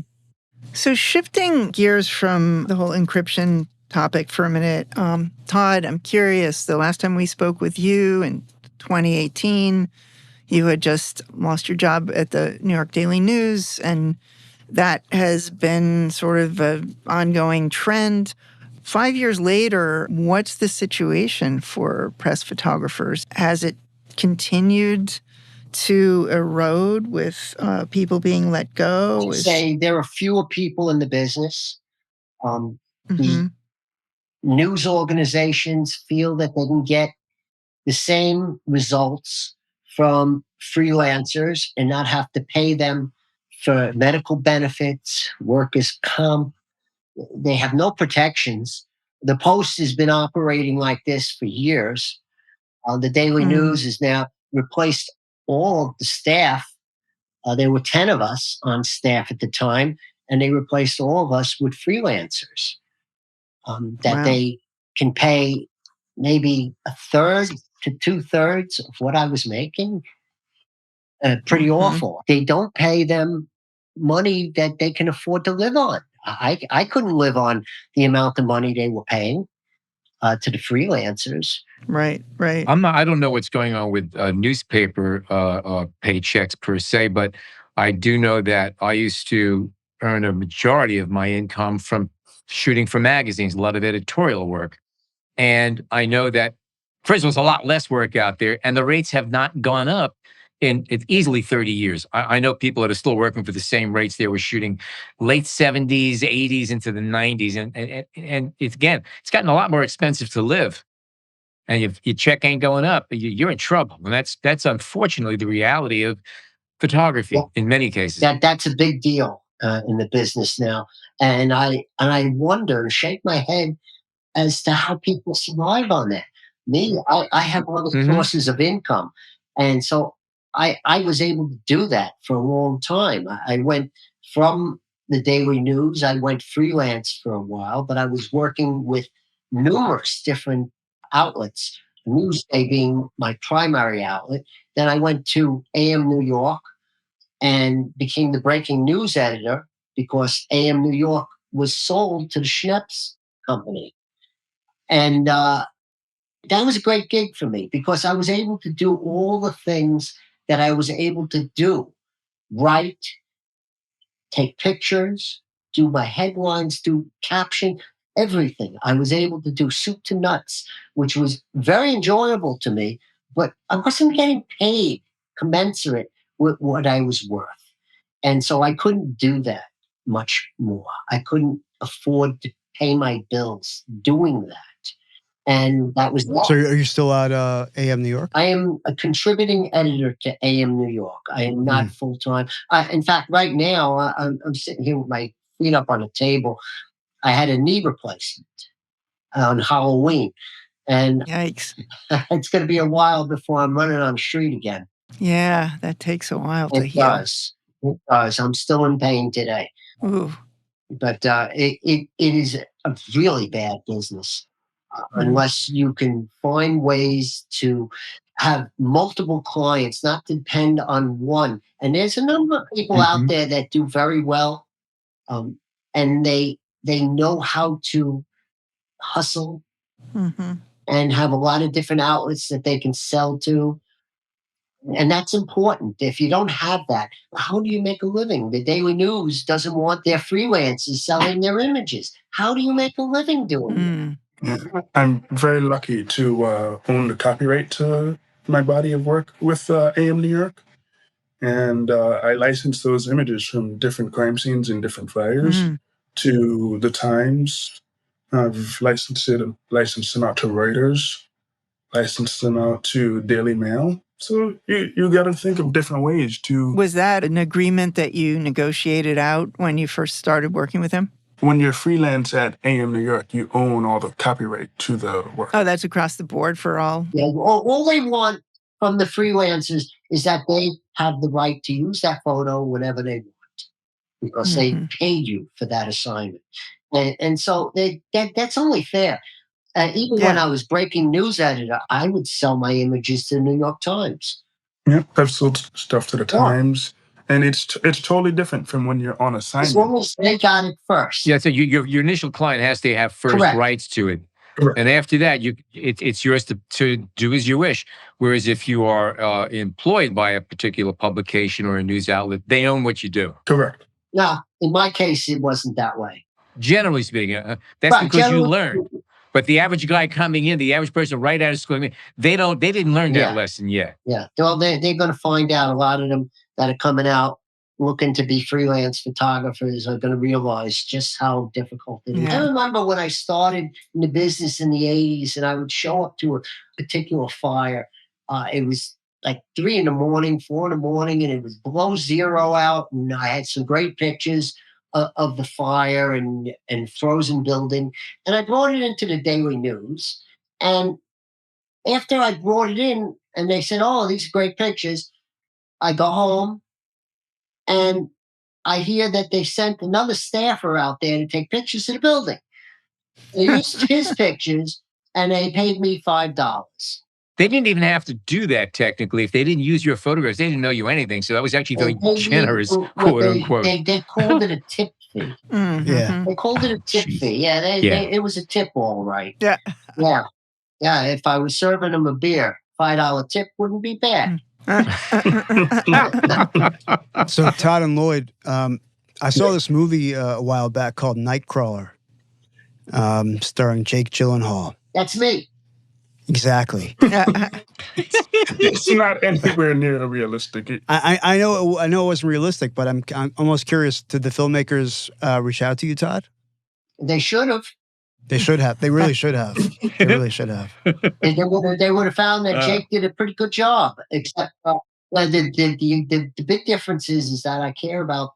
So shifting gears from the whole encryption topic for a minute, Todd, I'm curious, the last time we spoke with you in 2018, you had just lost your job at the New York Daily News, and that has been sort of an ongoing trend. 5 years later, what's the situation for press photographers? Has it continued to erode with people being let go? I'd say there are fewer people in the business. The news organizations feel that they can get the same results from freelancers and not have to pay them for medical benefits, workers' comp. They have no protections. The Post has been operating like this for years. The Daily News has now replaced all of the staff. There were 10 of us on staff at the time, and they replaced all of us with freelancers that they can pay maybe a third to 2/3 of what I was making. Pretty awful. They don't pay them money that they can afford to live on. I couldn't live on the amount of money they were paying to the freelancers. Right. I don't know what's going on with newspaper paychecks per se, but I do know that I used to earn a majority of my income from shooting for magazines, a lot of editorial work. And I know that, first of all, there's a lot less work out there, and the rates have not gone up in easily 30 years. I know people that are still working for the same rates they were shooting late 70s, 80s, into the 90s. And it's, again, it's gotten a lot more expensive to live. And if your check ain't going up, you're in trouble. And that's unfortunately the reality of photography in many cases. That's a big deal in the business now. And I wonder and shake my head as to how people survive on that. Me, I have other sources of income. And so I was able to do that for a long time. I went from the Daily News, I went freelance for a while, but I was working with numerous different outlets, Newsday being my primary outlet. Then I went to AM New York and became the breaking news editor because AM New York was sold to the Schneppes company. And that was a great gig for me because I was able to do all the things that I was able to do: write, take pictures, do my headlines, do caption, everything. I was able to do soup to nuts, which was very enjoyable to me, but I wasn't getting paid commensurate with what I was worth. And so I couldn't do that much more. I couldn't afford to pay my bills doing that. And that was that. So are you still at AM New York? I am a contributing editor to AM New York. I am not full-time. In fact, right now, I'm sitting here with my feet up on a table. I had a knee replacement on Halloween. And Yikes. it's going to be a while before I'm running on the street again. Yeah, that takes a while to It heal. does. It does. I'm still in pain today. Ooh. But it is a really bad business unless you can find ways to have multiple clients, not depend on one. And there's a number of people out there that do very well, and they know how to hustle and have a lot of different outlets that they can sell to. And that's important. If you don't have that, how do you make a living? The Daily News doesn't want their freelancers selling their images. How do you make a living doing that? I'm very lucky to own the copyright to my body of work with AM New York. And I license those images from different crime scenes and different fires to the Times. I've licensed them out to Reuters, licensed them out to Daily Mail. So you got to think of different ways to... Was that an agreement that you negotiated out when you first started working with him? When you're freelance at AM New York, you own all the copyright to the work. Oh, that's across the board for all? Yeah, all they want from the freelancers is that they have the right to use that photo whenever they want, because they paid you for that assignment. And so that's only fair. Even when I was breaking news editor, I would sell my images to the New York Times. Yep, I've sold stuff to the Times. And it's totally different from when you're on assignment. As long as they got it first. Yeah, so your initial client has to have first rights to it. Correct. And after that, it's yours to do as you wish. Whereas if you are employed by a particular publication or a news outlet, they own what you do. Correct. No, in my case, it wasn't that way. Generally speaking, that's because you learned. But the average guy coming in, the average person right out of school, they didn't learn that lesson yet. Yeah, well, they're going to find out. A lot of them that are coming out looking to be freelance photographers are going to realize just how difficult it is. I remember when I started in the business in the 80s, and I would show up to a particular fire. It was like 3 in the morning, 4 in the morning, and it was below zero out. And I had some great pictures of the fire and frozen building. And I brought it into the Daily News. And after I brought it in, and they said, "Oh, these are great pictures," I go home and I hear that they sent another staffer out there to take pictures of the building. They used his pictures, and they paid me $5. They didn't even have to do that technically. If they didn't use your photographs, they didn't know you anything. So that was actually very generous, quote unquote. They called it a tip fee. Yeah. They called it a tip fee. Yeah, it was a tip, all right. Yeah. Yeah. If I was serving them a beer, $5 tip wouldn't be bad. So Todd and Lloyd, I saw this movie a while back called Nightcrawler, starring Jake Gyllenhaal. That's me. Exactly. It's not anywhere near realistic. I know it wasn't realistic, but I'm almost curious. Did the filmmakers reach out to you, Todd? They should have. They should have. They really should have. They really should have. They would have found that Jake did a pretty good job. Except the big difference is that I care about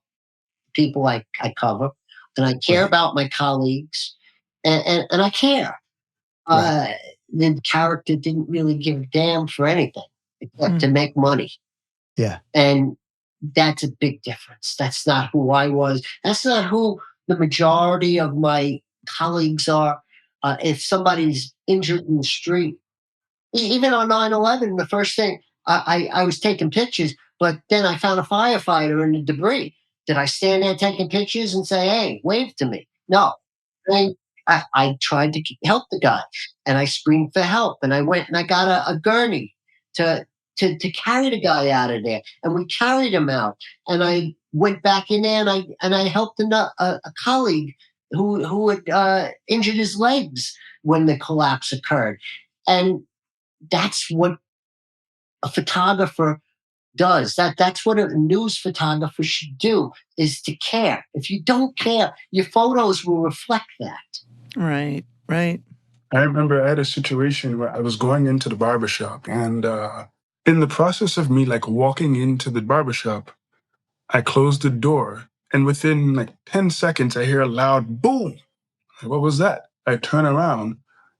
people I cover, and I care about my colleagues, and I care. The character didn't really give a damn for anything except to make money. Yeah. And that's a big difference. That's not who I was. That's not who the majority of my colleagues are. If somebody's injured in the street, even on 9/11, the first thing, I was taking pictures, but then I found a firefighter in the debris. Did I stand there taking pictures and say, "Hey, wave to me"? No. I tried to help the guy, and I screamed for help, and I went and I got a gurney to carry the guy out of there, and we carried him out. And I went back in there, and I helped a colleague who had injured his legs when the collapse occurred. And that's what a photographer does. That's what a news photographer should do, is to care. If you don't care, your photos will reflect that. Right. I remember I had a situation where I was going into the barbershop, and in the process of me like walking into the barbershop, I closed the door, and within like 10 seconds, I hear a loud boom. What was that? I turn around.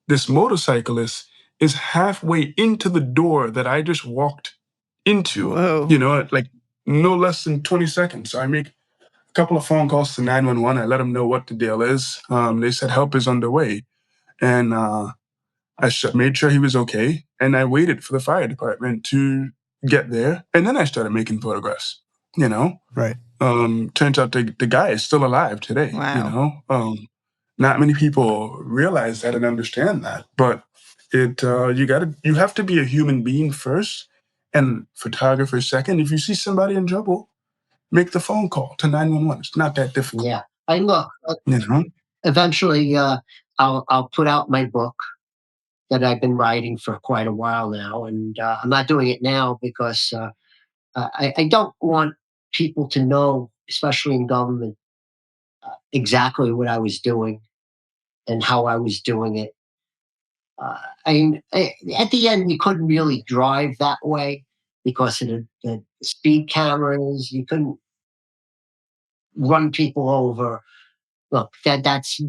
This motorcyclist is halfway into the door that I just walked into, Whoa. like no less than 20 seconds. So I make a couple of phone calls to 911. I let them know what the deal is. They said help is underway. And made sure he was okay. And I waited for the fire department to get there. And then I started making photographs, Right. Turns out the guy is still alive today, Wow. Not many people realize that and understand that, but you have to be a human being first and photographer second. If you see somebody in trouble, make the phone call to 911. It's not that difficult. Yeah. I look, You know? eventually, I'll put out my book that I've been writing for quite a while now. And I'm not doing it now because I don't want people to know, especially in government, exactly what I was doing and how I was doing it. At the end, you couldn't really drive that way because of the speed cameras. You couldn't run people over. Look, that's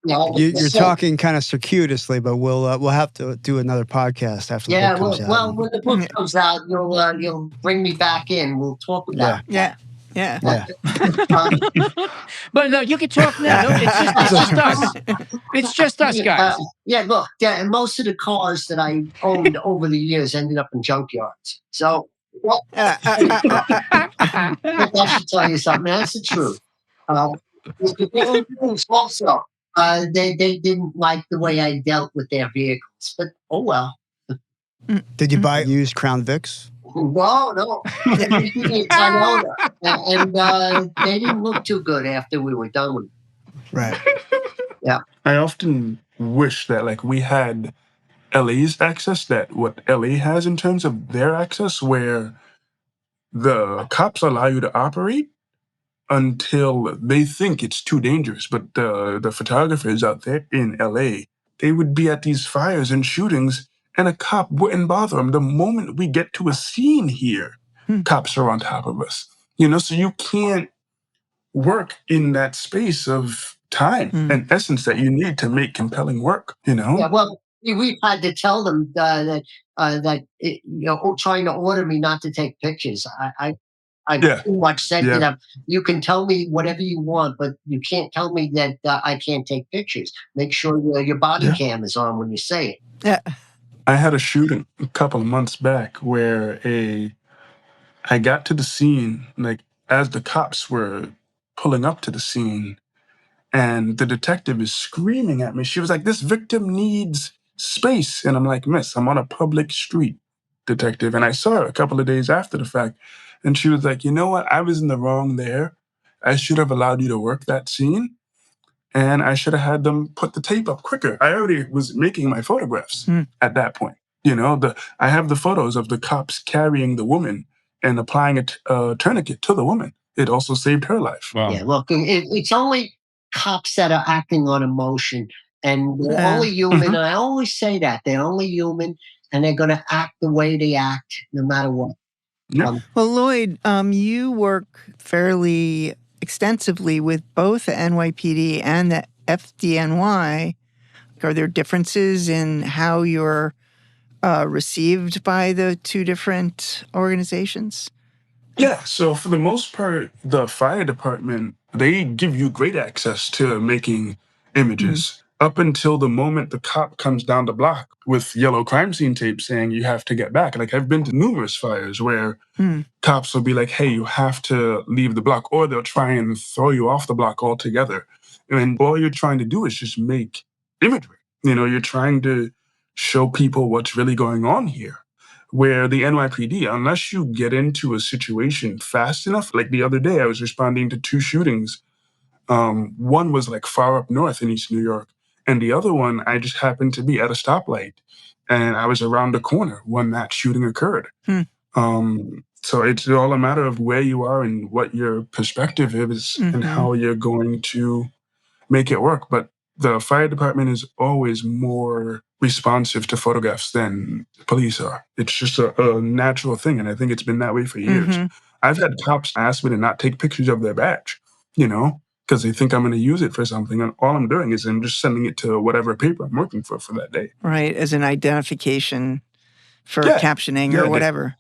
You're talking kind of circuitously, but we'll have to do another podcast after the book comes out. Well, when the book comes out, you'll bring me back in. We'll talk about Yeah. But no, you can talk now. No, it's just us. It's just us, guys. Look, most of the cars that I owned over the years ended up in junkyards. So, that should tell you something. That's the truth. Also, they didn't like the way I dealt with their vehicles, but oh well. Did you buy used Crown Vics? No. And they didn't look too good after we were done with it. Right. Yeah. I often wish that like we had LA's access, that what LA has in terms of their access, where the cops allow you to operate until they think it's too dangerous. But the photographers out there in LA, they would be at these fires and shootings, and a cop wouldn't bother them. The moment we get to a scene here, cops are on top of us. So you can't work in that space of time and essence that you need to make compelling work. Yeah, well, we've had to tell them that trying to order me not to take pictures. I pretty much said to them, you can tell me whatever you want, but you can't tell me that I can't take pictures. Make sure your body cam is on when you say it. Yeah. I had a shooting a couple of months back where I got to the scene, like as the cops were pulling up to the scene, and the detective is screaming at me. She was like, "This victim needs space." And I'm like, "Miss, I'm on a public street, detective." And I saw her a couple of days after the fact. And she was like, "You know what? I was in the wrong there. I should have allowed you to work that scene. And I should have had them put the tape up quicker. I already was making my photographs at that point. I have the photos of the cops carrying the woman and applying a tourniquet to the woman. It also saved her life." Wow. Yeah, look, it's only cops that are acting on emotion, and they're only human. And I always say that they're only human, and they're going to act the way they act, no matter what. Yeah. Well, Lloyd, you work fairly extensively with both the NYPD and the FDNY. Are there differences in how you're received by the two different organizations? Yeah, so for the most part, the fire department, they give you great access to making images up until the moment the cop comes down the block with yellow crime scene tape saying you have to get back. Like I've been to numerous fires where cops will be like, "Hey, you have to leave the block," or they'll try and throw you off the block altogether. And all you're trying to do is just make imagery. You're trying to show people what's really going on here. Where the NYPD, unless you get into a situation fast enough, like the other day, I was responding to two shootings. One was like far up north in East New York, and the other one, I just happened to be at a stoplight, and I was around the corner when that shooting occurred. So it's all a matter of where you are and what your perspective is and how you're going to make it work. But the fire department is always more responsive to photographs than police are. It's just a natural thing, and I think it's been that way for years. Mm-hmm. I've had cops ask me to not take pictures of their badge, because they think I'm going to use it for something, and all I'm doing is I'm just sending it to whatever paper I'm working for that day. Right, as an identification for Yeah, captioning yeah, or whatever.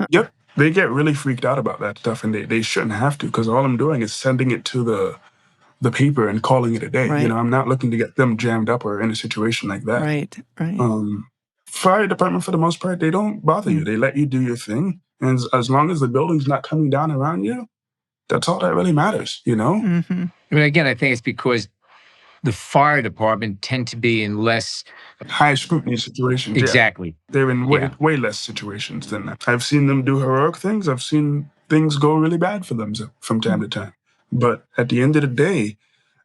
Yep. They get really freaked out about that stuff, and they shouldn't have to, because all I'm doing is sending it to the paper and calling it a day. Right. I'm not looking to get them jammed up or in a situation like that. Right, right. Fire department, for the most part, they don't bother you. They let you do your thing. And as long as the building's not coming down around you, that's all that really matters, Mm-hmm. I mean, again, I think it's because the fire department tend to be in less high scrutiny situations. exactly. Yeah. They're in way less situations than that. I've seen them do heroic things. I've seen things go really bad for them from time to time. But at the end of the day,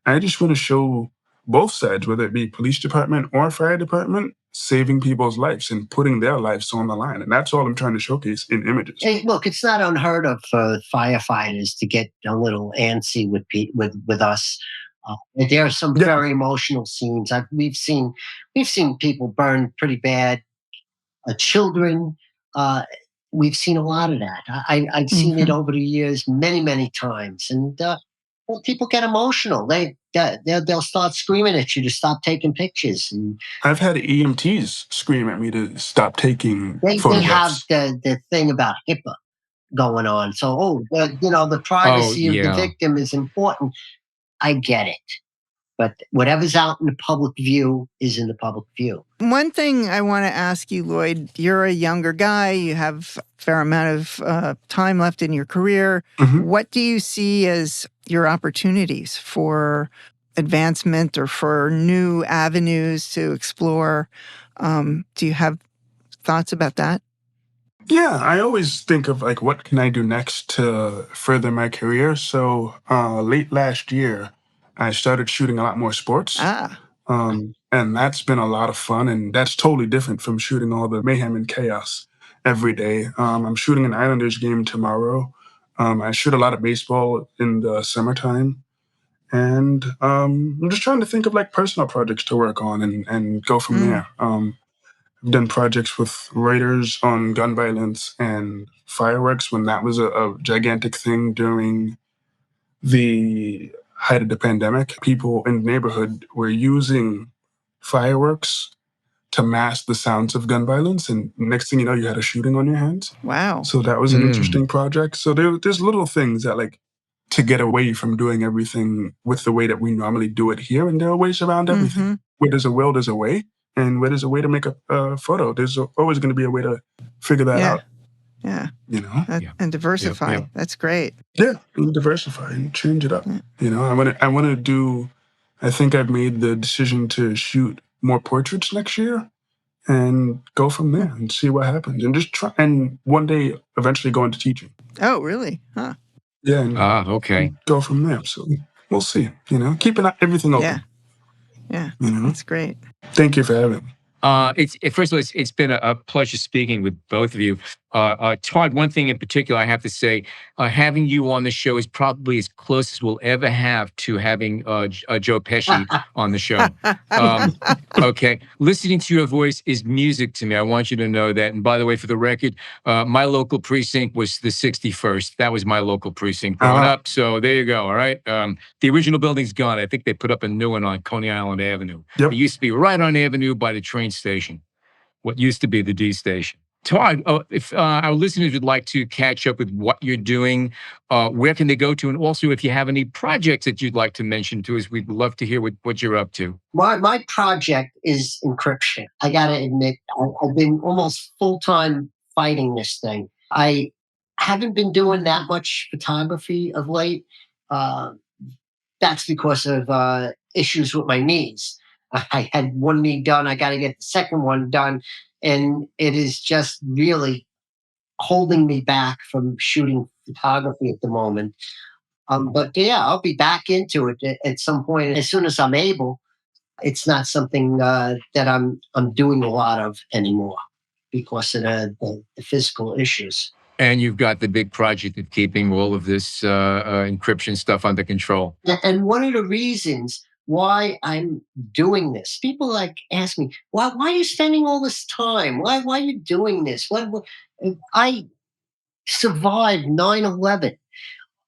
I just want to show both sides, whether it be police department or fire department, saving people's lives and putting their lives on the line. And that's all I'm trying to showcase in images. Hey, look, it's not unheard of for firefighters to get a little antsy with us. There are some very emotional scenes. We've seen people burn pretty bad. Children. We've seen a lot of that. I've seen it over the years many times, and well, people get emotional. They'll start screaming at you to stop taking pictures. And I've had EMTs scream at me to stop taking photographs. They have the thing about HIPAA going on. So, the privacy of the victim is important. I get it. But whatever's out in the public view is in the public view. One thing I want to ask you, Lloyd, you're a younger guy. You have a fair amount of time left in your career. Mm-hmm. What do you see as your opportunities for advancement or for new avenues to explore? Do you have thoughts about that? Yeah, I always think of what can I do next to further my career. So late last year, I started shooting a lot more sports. And that's been a lot of fun. And that's totally different from shooting all the mayhem and chaos every day. I'm shooting an Islanders game tomorrow. I shoot a lot of baseball in the summertime. And I'm just trying to think of personal projects to work on and go from there. I've done projects with writers on gun violence and fireworks when that was a gigantic thing during the height of the pandemic. People in the neighborhood were using fireworks to mask the sounds of gun violence, and next thing you know, you had a shooting on your hands. Wow. So that was an interesting project. So there's little things that to get away from doing everything with the way that we normally do it here, and there are ways around everything. Mm-hmm. Where there's a will, there's a way. And where there's a way to make a photo, there's always going to be a way to figure that out. Yeah. Yeah. And diversify. Yeah. That's great. Yeah, and diversify and change it up. Yeah. I want to do, I think I've made the decision to shoot more portraits next year and go from there and see what happens. And just try, and one day eventually go into teaching. Oh, really? Huh. Yeah. And okay. Go from there. So we'll see, keeping everything open. Yeah. That's great. Thank you for having me. First of all, it's been a pleasure speaking with both of you. Todd, one thing in particular I have to say, having you on the show is probably as close as we'll ever have to having Joe Pesci on the show. Okay. Listening to your voice is music to me. I want you to know that. And by the way, for the record, my local precinct was the 61st. That was my local precinct growing up. So there you go. All right. The original building's gone. I think they put up a new one on Coney Island Avenue. Yep. It used to be right on Avenue by the train station, what used to be the D station. Todd, if our listeners would like to catch up with what you're doing, where can they go to? And also, if you have any projects that you'd like to mention to us, we'd love to hear what you're up to. My project is Encryption. I got to admit, I've been almost full-time fighting this thing. I haven't been doing that much photography of late. That's because of issues with my knees. I had one knee done. I got to get the second one done. And it is just really holding me back from shooting photography at the moment. But yeah, I'll be back into it at some point as soon as I'm able. It's not something that I'm doing a lot of anymore because of the physical issues. And you've got the big project of keeping all of this encryption stuff under control. And one of the reasons why I'm doing this. People ask me, why are you spending all this time? Why are you doing this? I survived 9/11.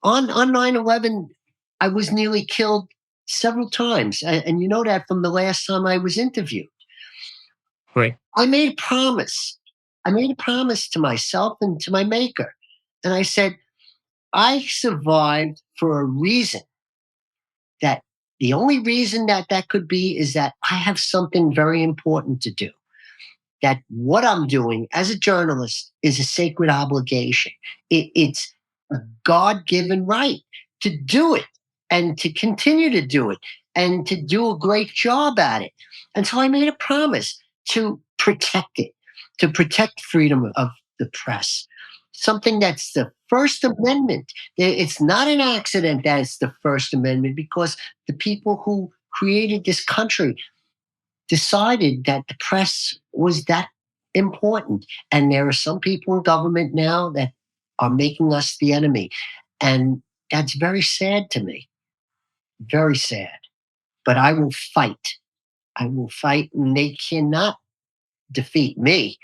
On 9/11, I was nearly killed several times. And you know that from the last time I was interviewed. Right. I made a promise. I made a promise to myself and to my maker. And I said, I survived for a reason. That the only reason that could be is that I have something very important to do. That what I'm doing as a journalist is a sacred obligation. It's a God-given right to do it and to continue to do it and to do a great job at it. And so I made a promise to protect it, to protect freedom of the press. Something that's the First Amendment. It's not an accident that it's the First Amendment, because the people who created this country decided that the press was that important. And there are some people in government now that are making us the enemy. And that's very sad to me. Very sad. But I will fight. I will fight, and they cannot defeat me,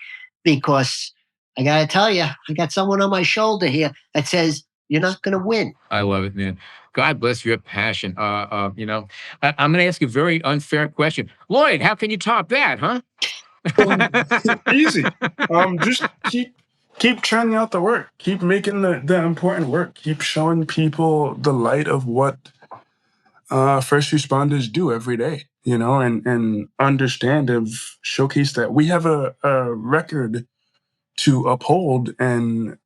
because I got to tell you, I got someone on my shoulder here that says, you're not going to win. I love it, man. God bless your passion. I'm going to ask you a very unfair question. Lloyd, how can you top that, huh? Easy. Just keep churning out the work. Keep making the important work. Keep showing people the light of what first responders do every day, and understand and showcase that we have a record to uphold, and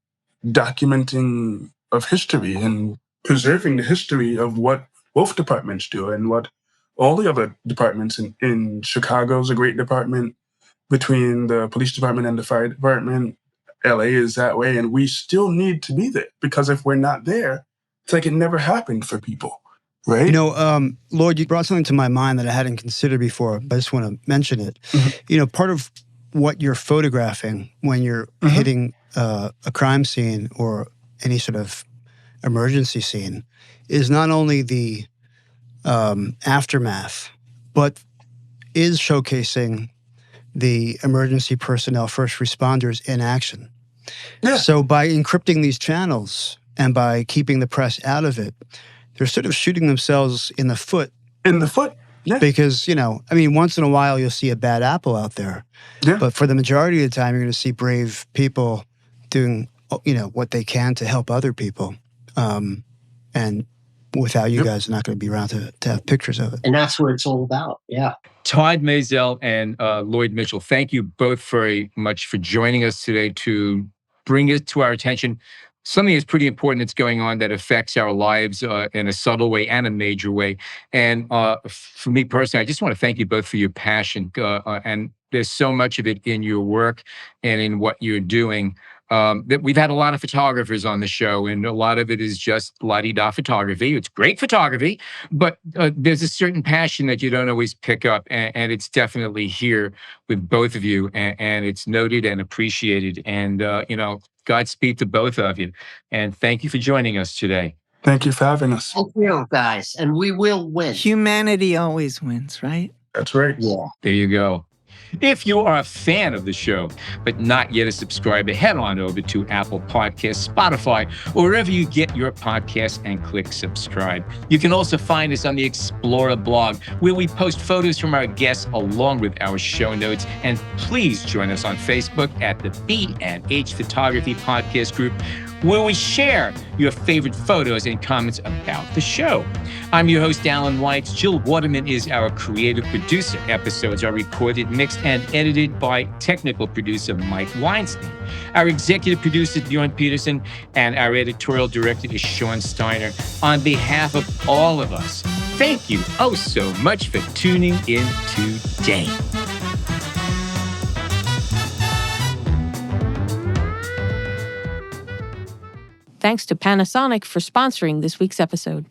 documenting of history and preserving the history of what both departments do and what all the other departments in Chicago is a great department. Between the police department and the fire department, LA is that way, and we still need to be there, because if we're not there, it's like it never happened for people, right? Lloyd, you brought something to my mind that I hadn't considered before, but I just want to mention it. Mm-hmm. Part of what you're photographing when you're hitting a crime scene or any sort of emergency scene is not only the aftermath, but is showcasing the emergency personnel, first responders in action. Yeah. So by encrypting these channels and by keeping the press out of it, they're sort of shooting themselves in the foot. Yeah. Because, once in a while you'll see a bad apple out there. Yeah. But for the majority of the time, you're going to see brave people doing, what they can to help other people. And without you guys, are not going to be around to have pictures of it. And that's what it's all about. Yeah. Todd Maisel and Lloyd Mitchell, thank you both very much for joining us today to bring it to our attention something that's pretty important that's going on that affects our lives in a subtle way and a major way. And for me personally, I just want to thank you both for your passion. And there's so much of it in your work and in what you're doing. That we've had a lot of photographers on the show, and a lot of it is just la-di-da photography. It's great photography, but there's a certain passion that you don't always pick up, and it's definitely here with both of you, and it's noted and appreciated. And Godspeed to both of you, and thank you for joining us today. Thank you for having us. Thank you, guys, and we will win. Humanity always wins, right? That's right. Yeah. There you go. If you are a fan of the show, but not yet a subscriber, head on over to Apple Podcasts, Spotify, or wherever you get your podcasts and click subscribe. You can also find us on the Explorer blog, where we post photos from our guests along with our show notes. And please join us on Facebook at the B&H Photography Podcast Group, where we share your favorite photos and comments about the show. I'm your host, Alan Weitz. Jill Waterman is our creative producer. Episodes are recorded, mixed, and edited by technical producer Mike Weinstein. Our executive producer, Bjorn Peterson, and our editorial director is Sean Steiner. On behalf of all of us, thank you oh so much for tuning in today. Thanks to Panasonic for sponsoring this week's episode.